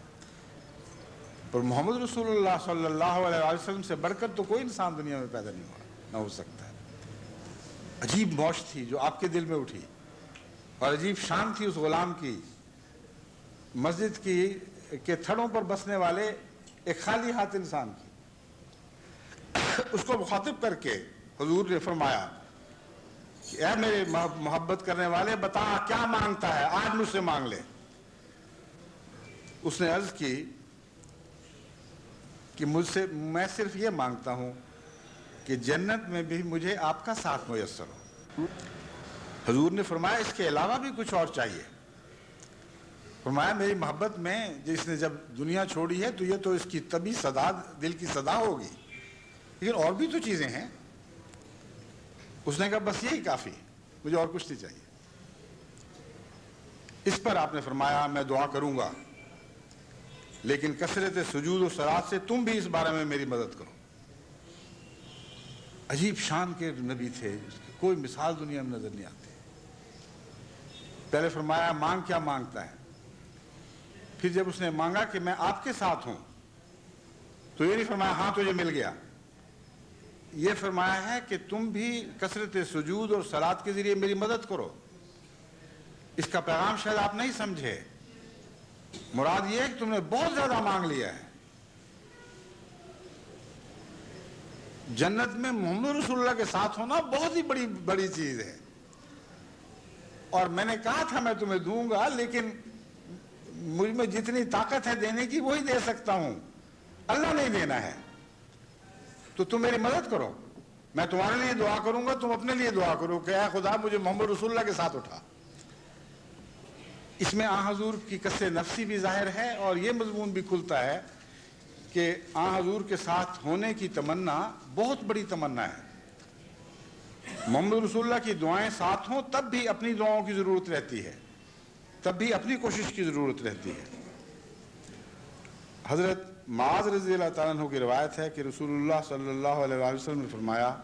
پر محمد رسول اللہ صلی اللہ علیہ وسلم سے بڑھ کر تو کوئی انسان دنیا میں پیدا نہیں ہوا، نہ ہو سکتا ہے۔ عجیب موج تھی جو آپ کے دل میں اٹھی، اور عجیب شان تھی اس غلام کی، مسجد کے تھڑوں پر بسنے والے ایک خالی ہاتھ انسان کی۔ اس کو مخاطب کر کے حضور نے فرمایا کہ اے میرے محبت کرنے والے، بتا کیا مانگتا ہے، آج مجھ سے مانگ لے۔ اس نے عرض کی کہ میں صرف یہ مانگتا ہوں کہ جنت میں بھی مجھے آپ کا ساتھ میسر ہو۔ حضور نے فرمایا اس کے علاوہ بھی کچھ اور چاہیے۔ فرمایا میری محبت میں جس نے جب دنیا چھوڑی ہے تو یہ تو اس کی طبی صدا، دل کی صدا ہوگی، لیکن اور بھی تو چیزیں ہیں۔ اس نے کہا بس یہی کافی، مجھے اور کچھ نہیں چاہیے۔ اس پر آپ نے فرمایا میں دعا کروں گا، لیکن کثرت سجود و صلات سے تم بھی اس بارے میں میری مدد کرو۔ عجیب شان کے نبی تھے، کوئی مثال دنیا میں نظر نہیں آتی۔ پہلے فرمایا مانگ کیا مانگتا ہے، پھر جب اس نے مانگا کہ میں آپ کے ساتھ ہوں تو یہ نہیں فرمایا ہاں تجھے مل گیا، یہ فرمایا ہے کہ تم بھی کثرت سجود اور صلات کے ذریعے میری مدد کرو۔ اس کا پیغام شاید آپ نہیں سمجھے، مراد یہ ہے کہ تم نے بہت زیادہ مانگ لیا ہے۔ جنت میں محمد رسول اللہ کے ساتھ ہونا بہت ہی بڑی چیز ہے، اور میں نے کہا تھا میں تمہیں دوں گا، لیکن مجھ میں جتنی طاقت ہے دینے کی وہی دے سکتا ہوں، اللہ نہیں دینا ہے، تو تم میری مدد کرو۔ میں تمہارے لیے دعا کروں گا، تم اپنے لیے دعا کرو کہ اے خدا مجھے محمد رسول اللہ کے ساتھ اٹھا۔ اس میں حضور کی قص نفسی بھی ظاہر ہے، اور یہ مضمون بھی کھلتا ہے کہ حضور کے ساتھ ہونے کی تمنا بہت بڑی تمنا ہے۔ محمد رسول اللہ کی دعائیں ساتھ ہوں تب بھی اپنی دعاؤں کی ضرورت رہتی ہے، تب بھی اپنی کوشش کی ضرورت رہتی ہے۔ حضرت معاذ رضی اللہ تعالیٰ عنہ کی روایت ہے کہ رسول اللہ صلی اللہ علیہ وآلہ وسلم نے فرمایا،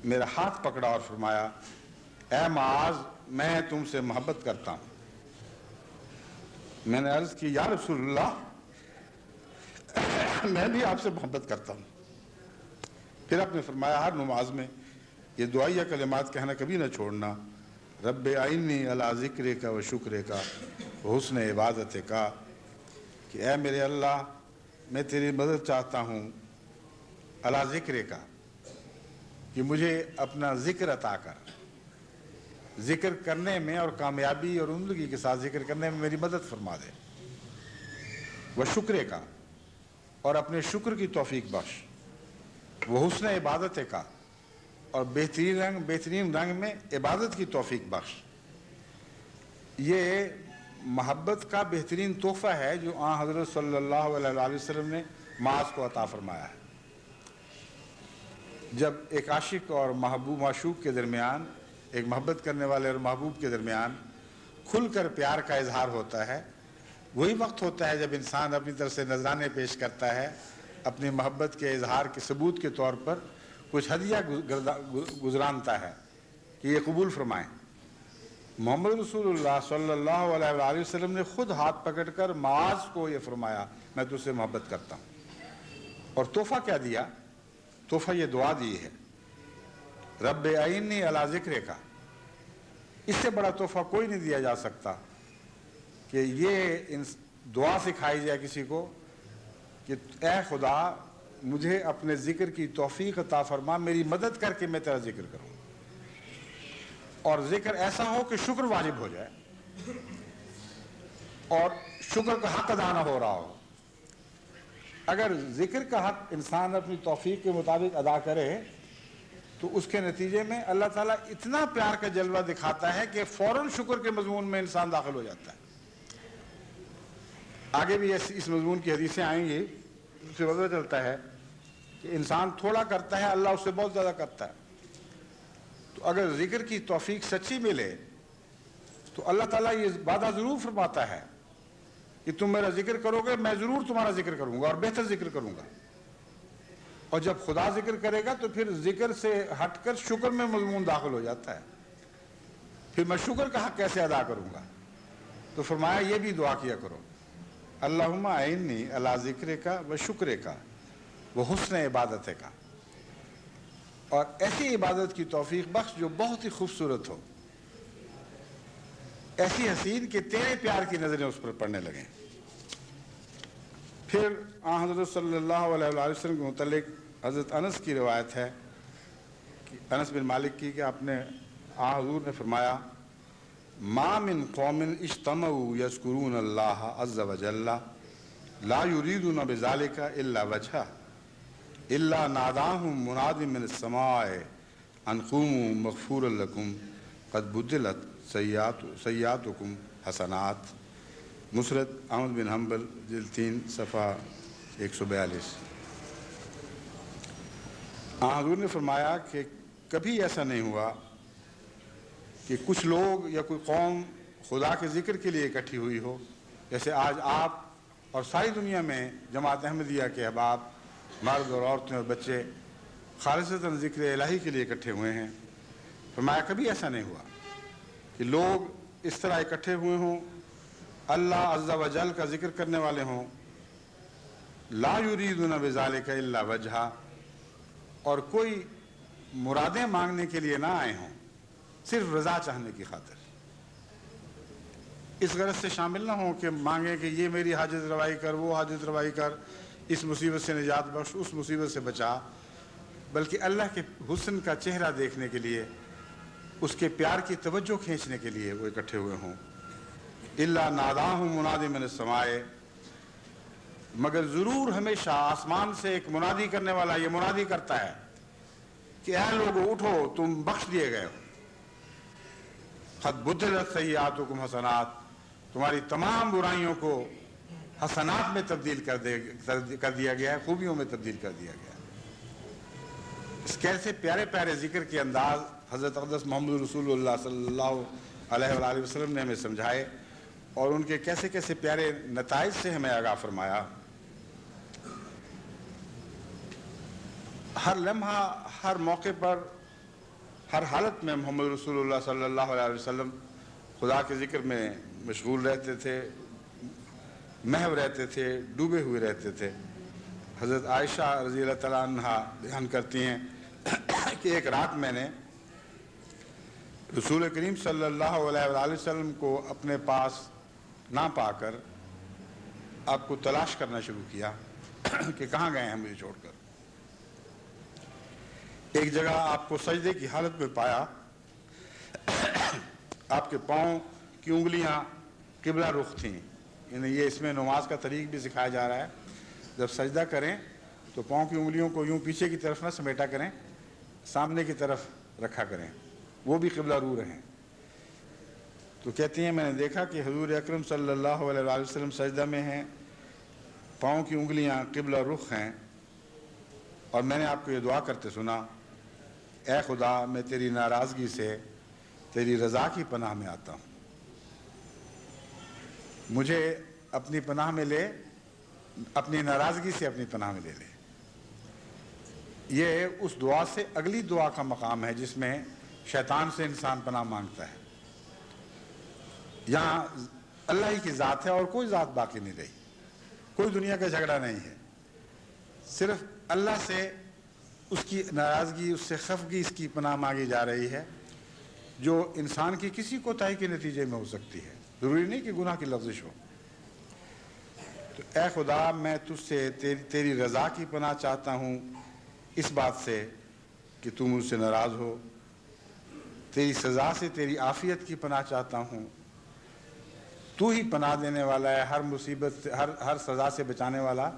میرا ہاتھ پکڑا اور فرمایا اے معاذ میں تم سے محبت کرتا ہوں۔ میں نے عرض کی یا رسول اللہ میں بھی آپ سے محبت کرتا ہوں۔ پھر آپ نے فرمایا ہر نماز میں یہ دعائیہ کلمات کہنا کبھی نہ چھوڑنا، رب اعنی علی ذکر کا و شکر کا و حسن عبادت کا، کہ اے میرے اللہ میں تیری مدد چاہتا ہوں علی ذکر کا، کہ مجھے اپنا ذکر عطا کر، ذکر کرنے میں اور کامیابی اور عمدگی کے ساتھ ذکر کرنے میں میری مدد فرما دے، و شکر کا، اور اپنے شکر کی توفیق بخش، وہ حسن عبادت کا، اور بہترین رنگ میں عبادت کی توفیق بخش۔ یہ محبت کا بہترین تحفہ ہے جو حضرت صلی اللہ علیہ وسلم نے معاذ کو عطا فرمایا ہے۔ جب ایک عاشق اور معشوق کے درمیان، ایک محبت کرنے والے اور محبوب کے درمیان کھل کر پیار کا اظہار ہوتا ہے، وہی وقت ہوتا ہے جب انسان اپنی طرف سے نذرانے پیش کرتا ہے، اپنی محبت کے اظہار کے ثبوت کے طور پر کچھ ہدیہ گزرانتا ہے کہ یہ قبول فرمائیں۔ محمد رسول اللہ صلی اللہ علیہ وآلہ وسلم نے خود ہاتھ پکڑ کر معاذ کو یہ فرمایا میں تجھ سے محبت کرتا ہوں، اور تحفہ کیا دیا؟ تحفہ یہ دعا دی ہے، رب اعنی علی ذکر کا۔ اس سے بڑا تحفہ کوئی نہیں دیا جا سکتا کہ یہ دعا سکھائی جائے کسی کو کہ اے خدا مجھے اپنے ذکر کی توفیق عطا فرما، میری مدد کر کے میں تیرا ذکر کروں، اور ذکر ایسا ہو کہ شکر واجب ہو جائے اور شکر کا حق ادا نہ ہو رہا ہو۔ اگر ذکر کا حق انسان اپنی توفیق کے مطابق ادا کرے تو اس کے نتیجے میں اللہ تعالیٰ اتنا پیار کا جلوہ دکھاتا ہے کہ فوراً شکر کے مضمون میں انسان داخل ہو جاتا ہے۔ آگے بھی اس مضمون کی حدیثیں آئیں گی، اس سے پتہ چلتا ہے کہ انسان تھوڑا کرتا ہے اللہ اس سے بہت زیادہ کرتا ہے۔ تو اگر ذکر کی توفیق سچی ملے تو اللہ تعالیٰ یہ وعدہ ضرور فرماتا ہے کہ تم میرا ذکر کرو گے میں ضرور تمہارا ذکر کروں گا اور بہتر ذکر کروں گا۔ اور جب خدا ذکر کرے گا تو پھر ذکر سے ہٹ کر شکر میں مضمون داخل ہو جاتا ہے، پھر میں شکر کا حق کیسے ادا کروں گا؟ تو فرمایا یہ بھی دعا کیا کرو، اللہم اعنی علی ذکر کا و شکر کا و حسن عبادت کا، اور ایسی عبادت کی توفیق بخش جو بہت ہی خوبصورت ہو، ایسی حسین کہ تیرے پیار کی نظریں اس پر پڑنے لگیں۔ پھر حضرت صلی اللہ علیہ وسلم کے متعلق حضرت انس کی روایت ہے کہ انس بن مالک کی کہ آپ نے حضور نے فرمایا ما من قوم اجتمعوا یذکرون اللہ عز وجل لا یریدون بذلک الا وجہہ الا ناداہم مناد من السماء ان قوموا مغفورا لکم قد بدلت سیئاتکم حسنات۔ مسند احمد بن حنبل جلد 3 صفحہ 142۔ حضور نے فرمایا کہ کبھی ایسا نہیں ہوا کہ کچھ لوگ یا کوئی قوم خدا کے ذکر کے لیے اکٹھی ہوئی ہو، جیسے آج آپ اور ساری دنیا میں جماعت احمدیہ کے احباب، مرد اور عورتیں اور بچے خالصتاً ذکر الہی کے لیے اکٹھے ہوئے ہیں۔ فرمایا کبھی ایسا نہیں ہوا کہ لوگ اس طرح اکٹھے ہوئے ہوں، اللہ عز و جل کا ذکر کرنے والے ہوں، لا یریدون بذالک الا وجہہ، اور کوئی مرادیں مانگنے کے لیے نہ آئے ہوں، صرف رضا چاہنے کی خاطر، اس غرض سے شامل نہ ہوں کہ مانگیں کہ یہ میری حاجت روائی کر، وہ حاجت روائی کر، اس مصیبت سے نجات بخش، اس مصیبت سے بچا، بلکہ اللہ کے حسن کا چہرہ دیکھنے کے لیے، اس کے پیار کی توجہ کھینچنے کے لیے وہ اکٹھے ہوئے ہوں۔ الا ناداہم مناد من السماء، مگر ضرور ہمیشہ آسمان سے ایک منادی کرنے والا یہ منادی کرتا ہے کہ اے لوگو اٹھو، تم بخش دیے گئے ہو، قد بدلت سیئاتکم حسنات، تمہاری تمام برائیوں کو حسنات میں تبدیل کر دیا گیا ہے، خوبیوں میں تبدیل کر دیا گیا ہے۔ اس کیسے پیارے پیارے ذکر کے انداز حضرت اقدس محمد رسول اللہ صلی اللہ علیہ وآلہ وسلم نے ہمیں سمجھائے، اور ان کے کیسے کیسے پیارے نتائج سے ہمیں آگاہ فرمایا۔ ہر لمحہ، ہر موقع پر، ہر حالت میں محمد رسول اللہ صلی اللہ علیہ وسلم خدا کے ذکر میں مشغول رہتے تھے، محو رہتے تھے، ڈوبے ہوئے رہتے تھے۔ حضرت عائشہ رضی اللہ تعالیٰ عنہا بیان کرتی ہیں کہ ایک رات میں نے رسول کریم صلی اللہ علیہ وآلہ وسلم کو اپنے پاس نہ پا کر آپ کو تلاش کرنا شروع کیا کہ کہاں گئے ہیں مجھے چھوڑ کر۔ ایک جگہ آپ کو سجدے کی حالت میں پایا، آپ کے پاؤں کی انگلیاں قبلہ رخ تھیں، یعنی یہ اس میں نماز کا طریق بھی سکھایا جا رہا ہے، جب سجدہ کریں تو پاؤں کی انگلیوں کو یوں پیچھے کی طرف نہ سمیٹا کریں، سامنے کی طرف رکھا کریں، وہ بھی قبلہ رو رہیں۔ تو کہتی ہیں میں نے دیکھا کہ حضور اکرم صلی اللہ علیہ وآلہ وسلم سجدہ میں ہیں، پاؤں کی انگلیاں قبلہ رخ ہیں، اور میں نے آپ کو یہ دعا کرتے سنا، اے خدا میں تیری ناراضگی سے تیری رضا کی پناہ میں آتا ہوں، مجھے اپنی پناہ میں لے، اپنی ناراضگی سے اپنی پناہ میں لے لے۔ یہ اس دعا سے اگلی دعا کا مقام ہے جس میں شیطان سے انسان پناہ مانگتا ہے۔ یہاں اللہ ہی کی ذات ہے اور کوئی ذات باقی نہیں رہی، کوئی دنیا کا جھگڑا نہیں ہے، صرف اللہ سے اس کی ناراضگی، اس سے خفگی، اس کی پناہ مانگی جا رہی ہے، جو انسان کی کسی کوتاہی کے نتیجے میں ہو سکتی ہے، ضروری نہیں کہ گناہ کی لفظش ہو۔ تو اے خدا میں تجھ سے تیری رضا کی پناہ چاہتا ہوں، اس بات سے کہ تو مجھ سے ناراض ہو، تیری سزا سے تیری عافیت کی پناہ چاہتا ہوں، تو ہی پناہ دینے والا ہے، ہر مصیبت سے، ہر سزا سے بچانے والا،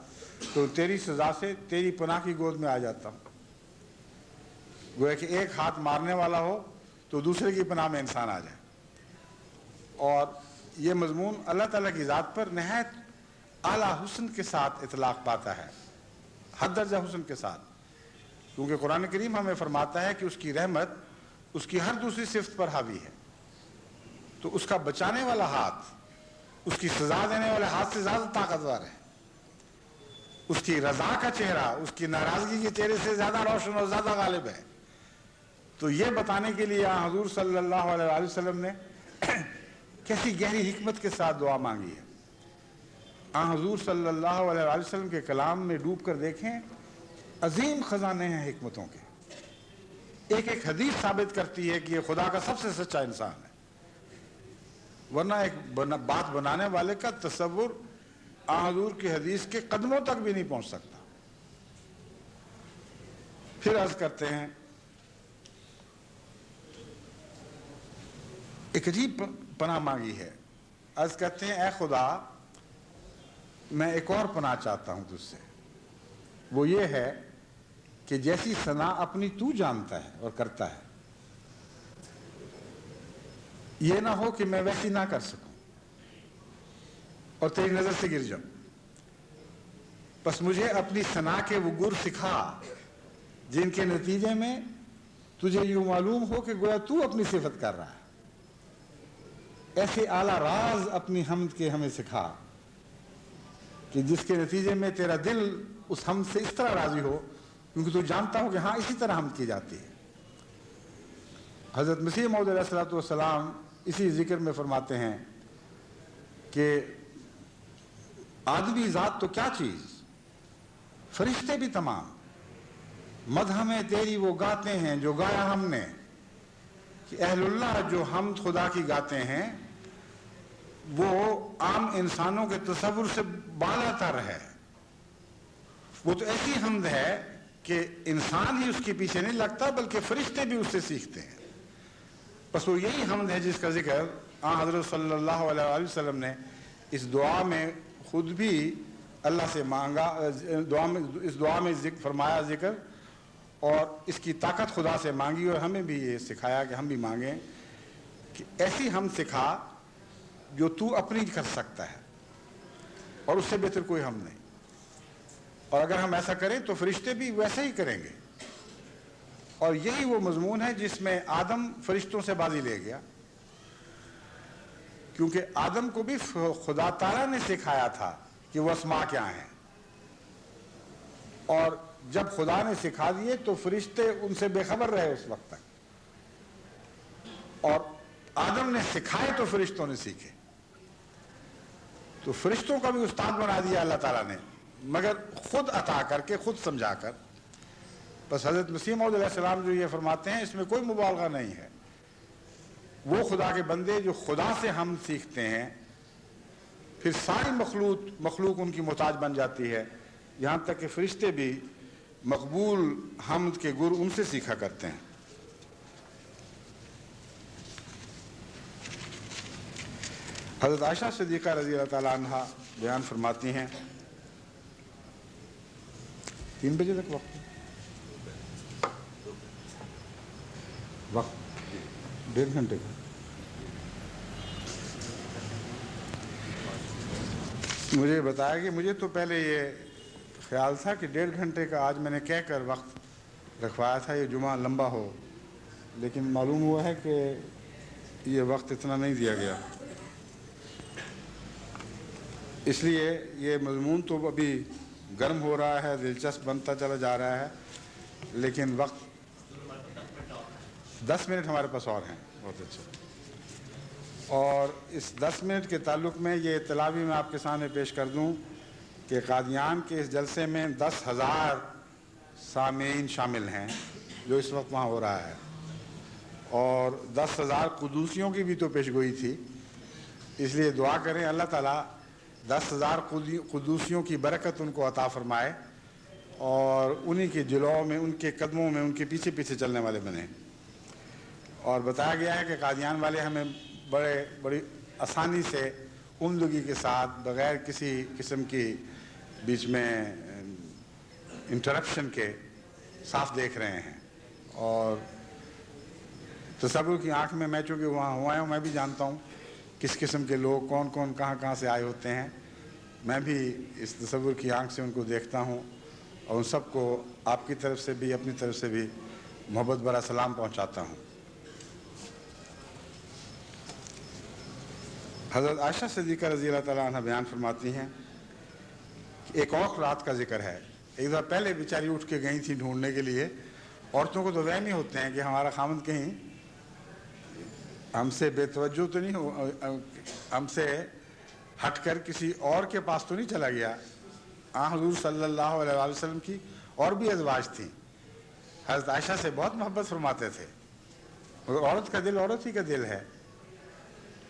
تو تیری سزا سے تیری پناہ کی گود میں آ جاتا ہوں۔ گویا کہ ایک ہاتھ مارنے والا ہو تو دوسرے کی پناہ میں انسان آ جائے، اور یہ مضمون اللہ تعالیٰ کی ذات پر نہایت اعلیٰ حسن کے ساتھ اطلاق پاتا ہے، حد درجہ حسن کے ساتھ، کیونکہ قرآن کریم ہمیں فرماتا ہے کہ اس کی رحمت اس کی ہر دوسری صفت پر حاوی ہے، تو اس کا بچانے والا ہاتھ اس کی سزا دینے والے ہاتھ سے زیادہ طاقتور ہے، اس کی رضا کا چہرہ اس کی ناراضگی کے چہرے سے زیادہ روشن اور زیادہ غالب ہے۔ تو یہ بتانے کے لیے حضور صلی اللہ علیہ وآلہ وسلم نے کیسی گہری حکمت کے ساتھ دعا مانگی ہے۔ حضور صلی اللہ علیہ وآلہ وسلم کے کلام میں ڈوب کر دیکھیں، عظیم خزانے ہیں حکمتوں کے، ایک ایک حدیث ثابت کرتی ہے کہ یہ خدا کا سب سے سچا انسان ہے، ورنہ ایک بات بنانے والے کا تصور حضور کی حدیث کے قدموں تک بھی نہیں پہنچ سکتا۔ پھر عرض کرتے ہیں ایک عجیب پناہ مانگی ہے. عرض کرتے ہیں اے خدا میں ایک اور پناہ چاہتا ہوں تجھ سے. وہ یہ ہے کہ جیسی ثنا اپنی تو جانتا ہے اور کرتا ہے یہ نہ ہو کہ میں ویسی نہ کر سکوں اور تیری نظر سے گر جاؤں. بس مجھے اپنی ثنا کے وہ گر سکھا جن کے نتیجے میں تجھے یوں معلوم ہو کہ گویا تو اپنی صفت کر رہا ہے. ایسے اعلیٰ راز اپنی حمد کے ہمیں سکھا کہ جس کے نتیجے میں تیرا دل اس حمد سے اس طرح راضی ہو کیونکہ تو جانتا ہو کہ ہاں اسی طرح حمد کی جاتی ہے. حضرت مسیح موعود علیہ الصلوۃ والسلام اسی ذکر میں فرماتے ہیں کہ آدمی ذات تو کیا چیز فرشتے بھی تمام مدح میں تیری وہ گاتے ہیں جو گایا ہم نے. کہ اہل اللہ جو حمد خدا کی گاتے ہیں وہ عام انسانوں کے تصور سے بالا تر ہے. وہ تو ایسی حمد ہے کہ انسان ہی اس کے پیچھے نہیں لگتا بلکہ فرشتے بھی اس سے سیکھتے ہیں. بس وہ یہی حمد ہے جس کا ذکر حضرت صلی اللہ علیہ وسلم نے اس دعا میں خود بھی اللہ سے مانگا. اس دعا میں فرمایا ذکر اور اس کی طاقت خدا سے مانگی اور ہمیں بھی یہ سکھایا کہ ہم بھی مانگیں کہ ایسی حمد سکھا جو تو اپنی کر سکتا ہے اور اس سے بہتر کوئی حمد نہیں. اور اگر ہم ایسا کریں تو فرشتے بھی ویسے ہی کریں گے. اور یہی وہ مضمون ہے جس میں آدم فرشتوں سے بازی لے گیا کیونکہ آدم کو بھی خدا تعالیٰ نے سکھایا تھا کہ وہ اسماء کیا ہیں اور جب خدا نے سکھا دیے تو فرشتے ان سے بے خبر رہے اس وقت تک. اور آدم نے سکھائے تو فرشتوں نے سیکھے. تو فرشتوں کا بھی استاد بنا دیا اللہ تعالیٰ نے مگر خود عطا کر کے خود سمجھا کر. بس حضرت مسیح موعود علیہ السلام جو یہ فرماتے ہیں اس میں کوئی مبالغہ نہیں ہے. وہ خدا کے بندے جو خدا سے ہم سیکھتے ہیں پھر ساری مخلوق ان کی محتاج بن جاتی ہے یہاں تک کہ فرشتے بھی مقبول حمد کے گر ان سے سیکھا کرتے ہیں. حضرت عائشہ صدیقہ رضی اللہ تعالیٰ عنہ بیان فرماتی ہیں 3 بجے تک وقت 1.5 گھنٹے کا. مجھے بتایا کہ مجھے تو پہلے یہ خیال تھا کہ 1.5 گھنٹے کا آج میں نے کہہ کر وقت رکھوایا تھا یہ جمعہ لمبا ہو لیکن معلوم ہوا ہے کہ یہ وقت اتنا نہیں دیا گیا. اس لیے یہ مضمون تو ابھی گرم ہو رہا ہے دلچسپ بنتا چلا جا رہا ہے لیکن وقت 10 منٹ ہمارے پاس اور ہیں. بہت اچھا. اور اس 10 منٹ کے تعلق میں یہ اطلاع بھی میں آپ کے سامنے پیش کر دوں کہ قادیان کے اس جلسے میں 10,000 سامعین شامل ہیں جو اس وقت وہاں ہو رہا ہے اور 10,000 قدوسیوں کی بھی تو پیشگوئی تھی. اس لیے دعا کریں اللہ تعالیٰ 10,000 قدوسیوں کی برکت ان کو عطا فرمائے اور انہی کے جلووں میں ان کے قدموں میں ان کے پیچھے پیچھے چلنے والے بنیں. اور بتایا گیا ہے کہ قادیان والے ہمیں بڑی آسانی سے عمدگی کے ساتھ بغیر کسی قسم کی بیچ میں انٹرپشن کے صاف دیکھ رہے ہیں. اور تصور کی آنکھ میں میں چونکہ وہاں ہوا ہوں میں بھی جانتا ہوں کس قسم کے لوگ کون کون کہاں سے آئے ہوتے ہیں. میں بھی اس تصور کی آنکھ سے ان کو دیکھتا ہوں اور ان سب کو آپ کی طرف سے بھی اپنی طرف سے بھی محبت بھرا سلام پہنچاتا ہوں. حضرت عائشہ صدیقہ رضی اللہ تعالیٰ عنہ بیان فرماتی ہیں کہ ایک اور رات کا ذکر ہے. ایک دفعہ پہلے بیچاری اٹھ کے گئی تھی ڈھونڈنے کے لیے. عورتوں کو تو وہم ہی ہوتے ہیں کہ ہمارا خامند کہیں ہم سے بے توجہ تو نہیں ہم سے ہٹ کر کسی اور کے پاس تو نہیں چلا گیا. حضور صلی اللہ علیہ وسلم کی اور بھی ازواج تھیں. حضرت عائشہ سے بہت محبت فرماتے تھے مگر عورت کا دل عورت ہی کا دل ہے.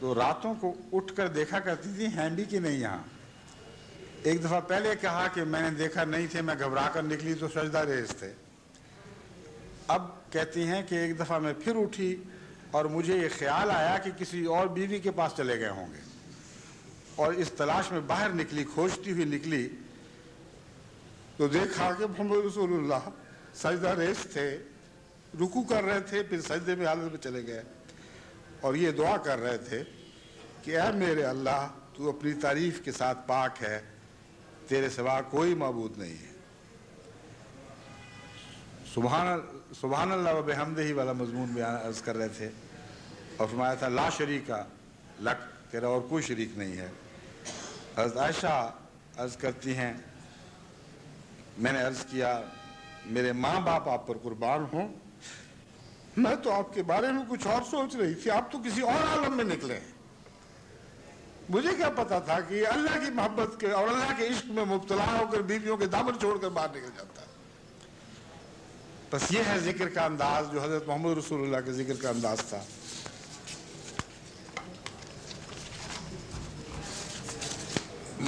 تو راتوں کو اٹھ کر دیکھا کرتی تھی ہیں بھی کہ نہیں یہاں. ایک دفعہ پہلے کہا کہ میں نے دیکھا نہیں تھے میں گھبرا کر نکلی تو سجدہ ریز تھے. اب کہتی ہیں کہ ایک دفعہ میں پھر اٹھی اور مجھے یہ خیال آیا کہ کسی اور بیوی کے پاس چلے گئے ہوں گے، اور اس تلاش میں باہر نکلی، کھوجتی ہوئی نکلی تو دیکھا کہ محمد رسول اللہ سجدہ ریز تھے، رکوع کر رہے تھے، پھر سجدے میں حالت میں چلے گئے اور یہ دعا کر رہے تھے کہ اے میرے اللہ، تو اپنی تعریف کے ساتھ پاک ہے، تیرے سوا کوئی معبود نہیں ہے۔ سبحان اللہ و بحمدہ والا مضمون بیان عرض کر رہے تھے اور فرمایا تھا لا شریکہ لک، تیرا اور کوئی شریک نہیں ہے۔ حضرت عائشہ عرض کرتی ہیں میں نے عرض کیا میرے ماں باپ آپ پر قربان ہوں، میں تو آپ کے بارے میں کچھ اور سوچ رہی تھی، آپ تو کسی اور عالم میں نکلے ہیں۔ مجھے کیا پتا تھا کہ اللہ کی محبت کے اور اللہ کے عشق میں مبتلا ہو کر بیویوں کے دامن چھوڑ کر باہر نکل جاتا ہے۔ بس یہ ہے ذکر کا انداز جو حضرت محمد رسول اللہ کے ذکر کا انداز تھا۔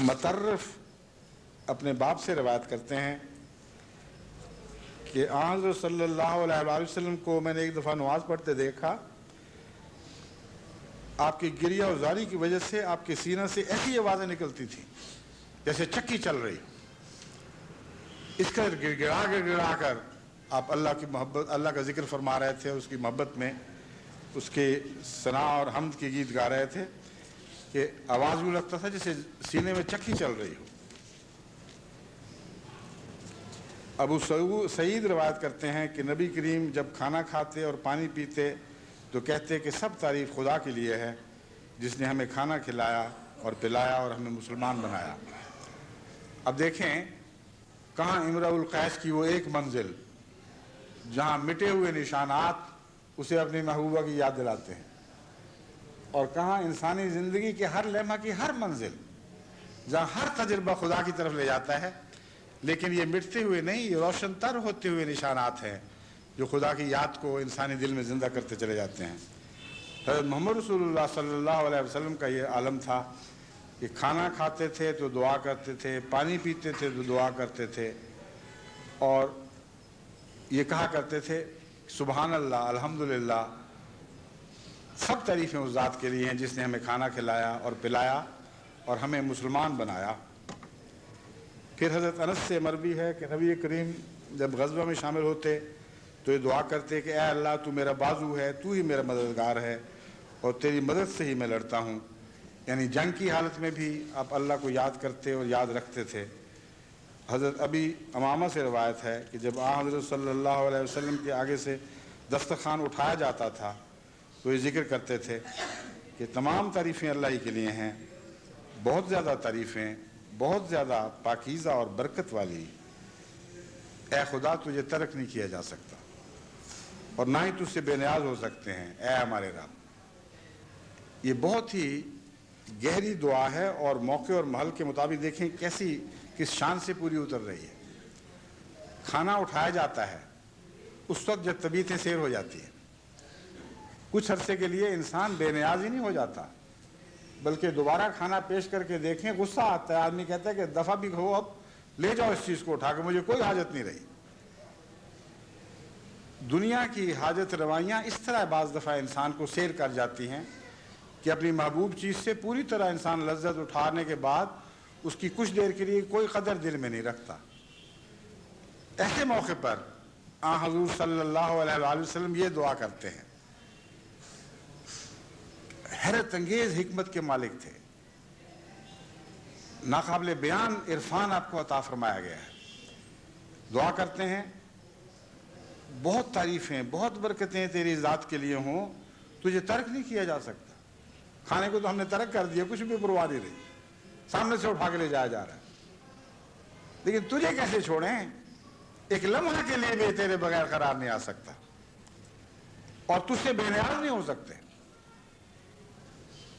مطرف اپنے باپ سے روایت کرتے ہیں کہ حضرت صلی اللہ علیہ وآلہ وسلم کو میں نے ایک دفعہ نماز پڑھتے دیکھا، آپ کی گریہ اور زاری کی وجہ سے آپ کے سینہ سے ایسی آوازیں نکلتی تھیں جیسے چکی چل رہی، اس کا گڑ گڑا کر آپ اللہ کی محبت، اللہ کا ذکر فرما رہے تھے، اس کی محبت میں اس کے ثنا اور حمد کے گیت گا رہے تھے کہ آواز یوں لگتا تھا جیسے سینے میں چکی چل رہی ہو۔ ابو سعید روایت کرتے ہیں کہ نبی کریم جب کھانا کھاتے اور پانی پیتے تو کہتے کہ سب تعریف خدا کے لیے ہے جس نے ہمیں کھانا کھلایا اور پلایا اور ہمیں مسلمان بنایا۔ اب دیکھیں کہاں امرؤ القیس کی وہ ایک منزل جہاں مٹے ہوئے نشانات اسے اپنی محبوبہ کی یاد دلاتے ہیں، اور کہاں انسانی زندگی کے ہر لمحہ کی ہر منزل جہاں ہر تجربہ خدا کی طرف لے جاتا ہے، لیکن یہ مٹتے ہوئے نہیں، یہ روشن تر ہوتے ہوئے نشانات ہیں جو خدا کی یاد کو انسانی دل میں زندہ کرتے چلے جاتے ہیں۔ حضرت محمد رسول اللہ صلی اللہ علیہ وسلم کا یہ عالم تھا کہ کھانا کھاتے تھے تو دعا کرتے تھے، پانی پیتے تھے تو دعا کرتے تھے، اور یہ کہا کرتے تھے سبحان اللہ، الحمدللہ، سب تعریفیں اس ذات کے لیے ہیں جس نے ہمیں کھانا کھلایا اور پلایا اور ہمیں مسلمان بنایا۔ پھر حضرت انس سے مروی ہے کہ نبی کریم جب غزوہ میں شامل ہوتے تو یہ دعا کرتے کہ اے اللہ تو میرا بازو ہے، تو ہی میرا مددگار ہے اور تیری مدد سے ہی میں لڑتا ہوں، یعنی جنگ کی حالت میں بھی آپ اللہ کو یاد کرتے اور یاد رکھتے تھے۔ حضرت ابی امامہ سے روایت ہے کہ جب حضرت صلی اللہ علیہ وسلم کے آگے سے دسترخوان اٹھایا جاتا تھا تو یہ ذکر کرتے تھے کہ تمام تعریفیں اللہ ہی کے لیے ہیں، بہت زیادہ تعریفیں، بہت زیادہ پاکیزہ اور برکت والی، اے خدا تجھے ترک نہیں کیا جا سکتا اور نہ ہی تجھ سے بے نیاز ہو سکتے ہیں اے ہمارے رب۔ یہ بہت ہی گہری دعا ہے اور موقع اور محل کے مطابق دیکھیں کس شان سے پوری اتر رہی ہے۔ کھانا اٹھایا جاتا ہے اس وقت جب طبیعتیں سیر ہو جاتی ہیں، کچھ عرصے کے لیے انسان بے نیاز ہی نہیں ہو جاتا بلکہ دوبارہ کھانا پیش کر کے دیکھیں غصہ آتا ہے، آدمی کہتا ہے کہ دفعہ بھی ہو، اب لے جاؤ اس چیز کو اٹھا کے، مجھے کوئی حاجت نہیں رہی۔ دنیا کی حاجت روائیاں اس طرح بعض دفعہ انسان کو سیر کر جاتی ہیں کہ اپنی محبوب چیز سے پوری طرح انسان لذت اٹھانے کے بعد اس کی کچھ دیر کے لیے کوئی قدر دل میں نہیں رکھتا۔ ایسے موقع پر حضور صلی اللہ علیہ وآلہ وسلم یہ دعا کرتے ہیں۔ حیرت انگیز حکمت کے مالک تھے، ناقابل بیان عرفان آپ کو عطا فرمایا گیا ہے۔ دعا کرتے ہیں بہت تعریفیں، بہت برکتیں تیری ذات کے لیے ہوں، تجھے ترک نہیں کیا جا سکتا۔ کھانے کو تو ہم نے ترک کر دیا، کچھ بھی پرواہ نہیں رہی، سامنے سے اٹھا کے لے جایا جا رہا ہے، لیکن تجھے کیسے چھوڑیں؟ ایک لمحہ کے لیے بھی تیرے بغیر قرار نہیں آ سکتا اور تجھ سے بے نیاز نہیں ہو سکتے۔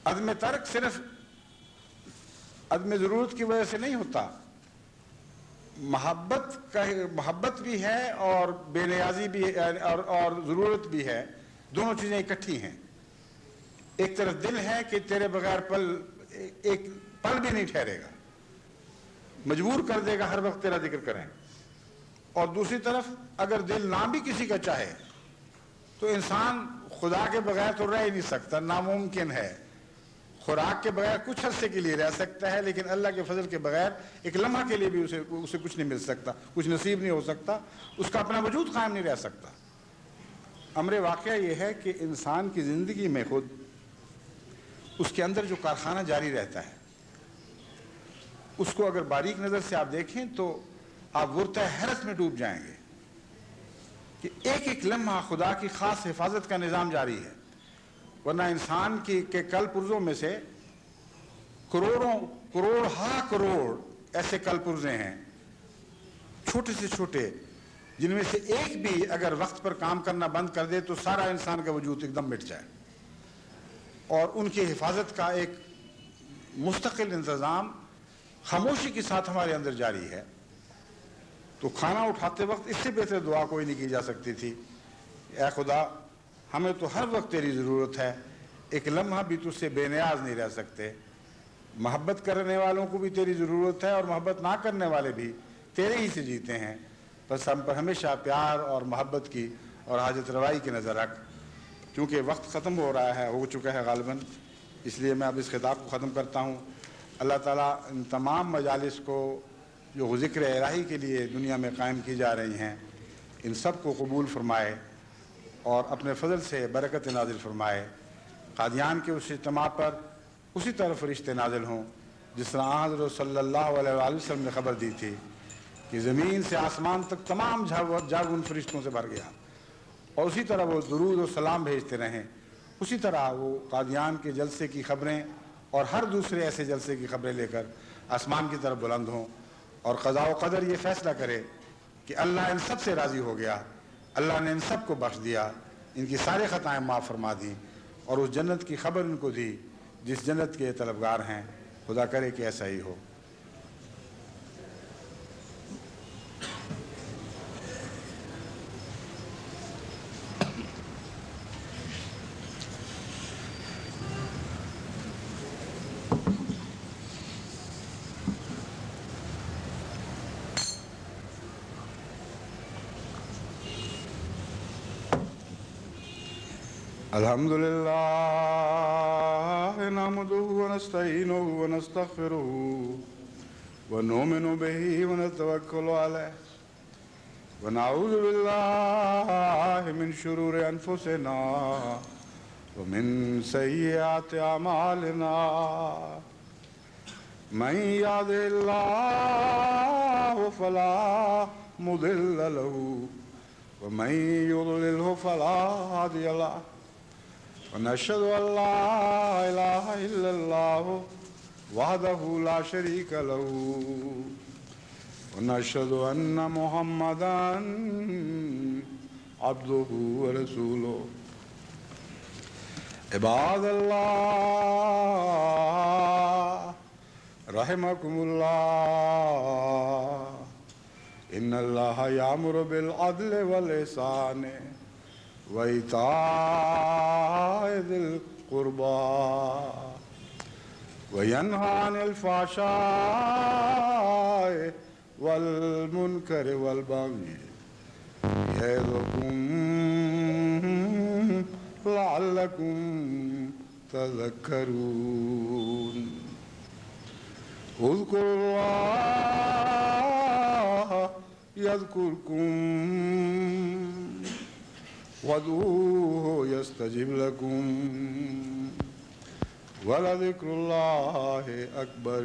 عدم ترک صرف عدم ضرورت کی وجہ سے نہیں ہوتا، محبت بھی ہے اور بے نیازی بھی ہے اور ضرورت بھی ہے، دونوں چیزیں اکٹھی ہیں۔ ایک طرف دل ہے کہ تیرے بغیر ایک پل بھی نہیں ٹھہرے گا، مجبور کر دے گا ہر وقت تیرا ذکر کریں، اور دوسری طرف اگر دل نہ بھی کسی کا چاہے تو انسان خدا کے بغیر تو رہ ہی نہیں سکتا، ناممکن ہے۔ خوراک کے بغیر کچھ عرصے کے لیے رہ سکتا ہے، لیکن اللہ کے فضل کے بغیر ایک لمحہ کے لیے بھی اسے کچھ نہیں مل سکتا، کچھ نصیب نہیں ہو سکتا، اس کا اپنا وجود قائم نہیں رہ سکتا۔ امر واقعہ یہ ہے کہ انسان کی زندگی میں خود اس کے اندر جو کارخانہ جاری رہتا ہے، اس کو اگر باریک نظر سے آپ دیکھیں تو آپ ورطہ حیرت میں ڈوب جائیں گے کہ ایک ایک لمحہ خدا کی خاص حفاظت کا نظام جاری ہے، ورنہ انسان کے کل پرزوں میں سے کروڑ ایسے کل پرزے ہیں، چھوٹے سے چھوٹے، جن میں سے ایک بھی اگر وقت پر کام کرنا بند کر دے تو سارا انسان کا وجود ایک دم مٹ جائے، اور ان کی حفاظت کا ایک مستقل انتظام خاموشی کے ساتھ ہمارے اندر جاری ہے۔ تو کھانا اٹھاتے وقت اس سے بہتر دعا کوئی نہیں کی جا سکتی تھی، اے خدا ہمیں تو ہر وقت تیری ضرورت ہے، ایک لمحہ بھی تجھ سے بے نیاز نہیں رہ سکتے، محبت کرنے والوں کو بھی تیری ضرورت ہے اور محبت نہ کرنے والے بھی تیرے ہی سے جیتے ہیں، بس ہم پر ہمیشہ پیار اور محبت کی اور حاجت روائی کی نظر رکھ۔ چونکہ وقت ختم ہو رہا ہے، ہو چکا ہے غالباً، اس لیے میں اب اس خطاب کو ختم کرتا ہوں۔ اللہ تعالیٰ ان تمام مجالس کو جو ذکر الہی کے لیے دنیا میں قائم کی جا رہی ہیں، ان سب کو قبول فرمائے اور اپنے فضل سے برکت نازل فرمائے۔ قادیان کے اس اجتماع پر اسی طرح فرشتے نازل ہوں جس طرح حضرت صلی اللہ علیہ وآلہ وسلم نے خبر دی تھی کہ زمین سے آسمان تک تمام جھاگ ان فرشتوں سے بھر گیا، اور اسی طرح وہ درود و سلام بھیجتے رہیں۔ اسی طرح وہ قادیان کے جلسے کی خبریں اور ہر دوسرے ایسے جلسے کی خبریں لے کر آسمان کی طرف بلند ہوں، اور قضاء و قدر یہ فیصلہ کرے کہ اللہ ان سب سے راضی ہو گیا، اللہ نے ان سب کو بخش دیا، ان کی سارے خطائیں معاف فرما دیں، اور اس جنت کی خبر ان کو دی جس جنت کے طلبگار ہیں۔ خدا کرے کہ ایسا ہی ہو۔ الحمد للہ نحمده ونستعینه ونستغفره ونؤمن به ونتوکل علیہ ونعوذ باللہ من شرور انفسنا ومن سیئات اعمالنا من یهده اللہ فلا مضل له ومن یضلله فلا هادی له ونشهد أن لا إله إلا الله وحده لا شريك له ونشهد أن محمدا عبده ورسوله عباد الله رحمكم الله إن الله يأمر بالعدل والإحسان وإيتاء ذي القربى وينهى عن الفحشاء والمنكر والبغي يعظكم لعلكم تذكرون اذكروا الله يذكركم وادعوه يستجب لكم ولذكر الله أكبر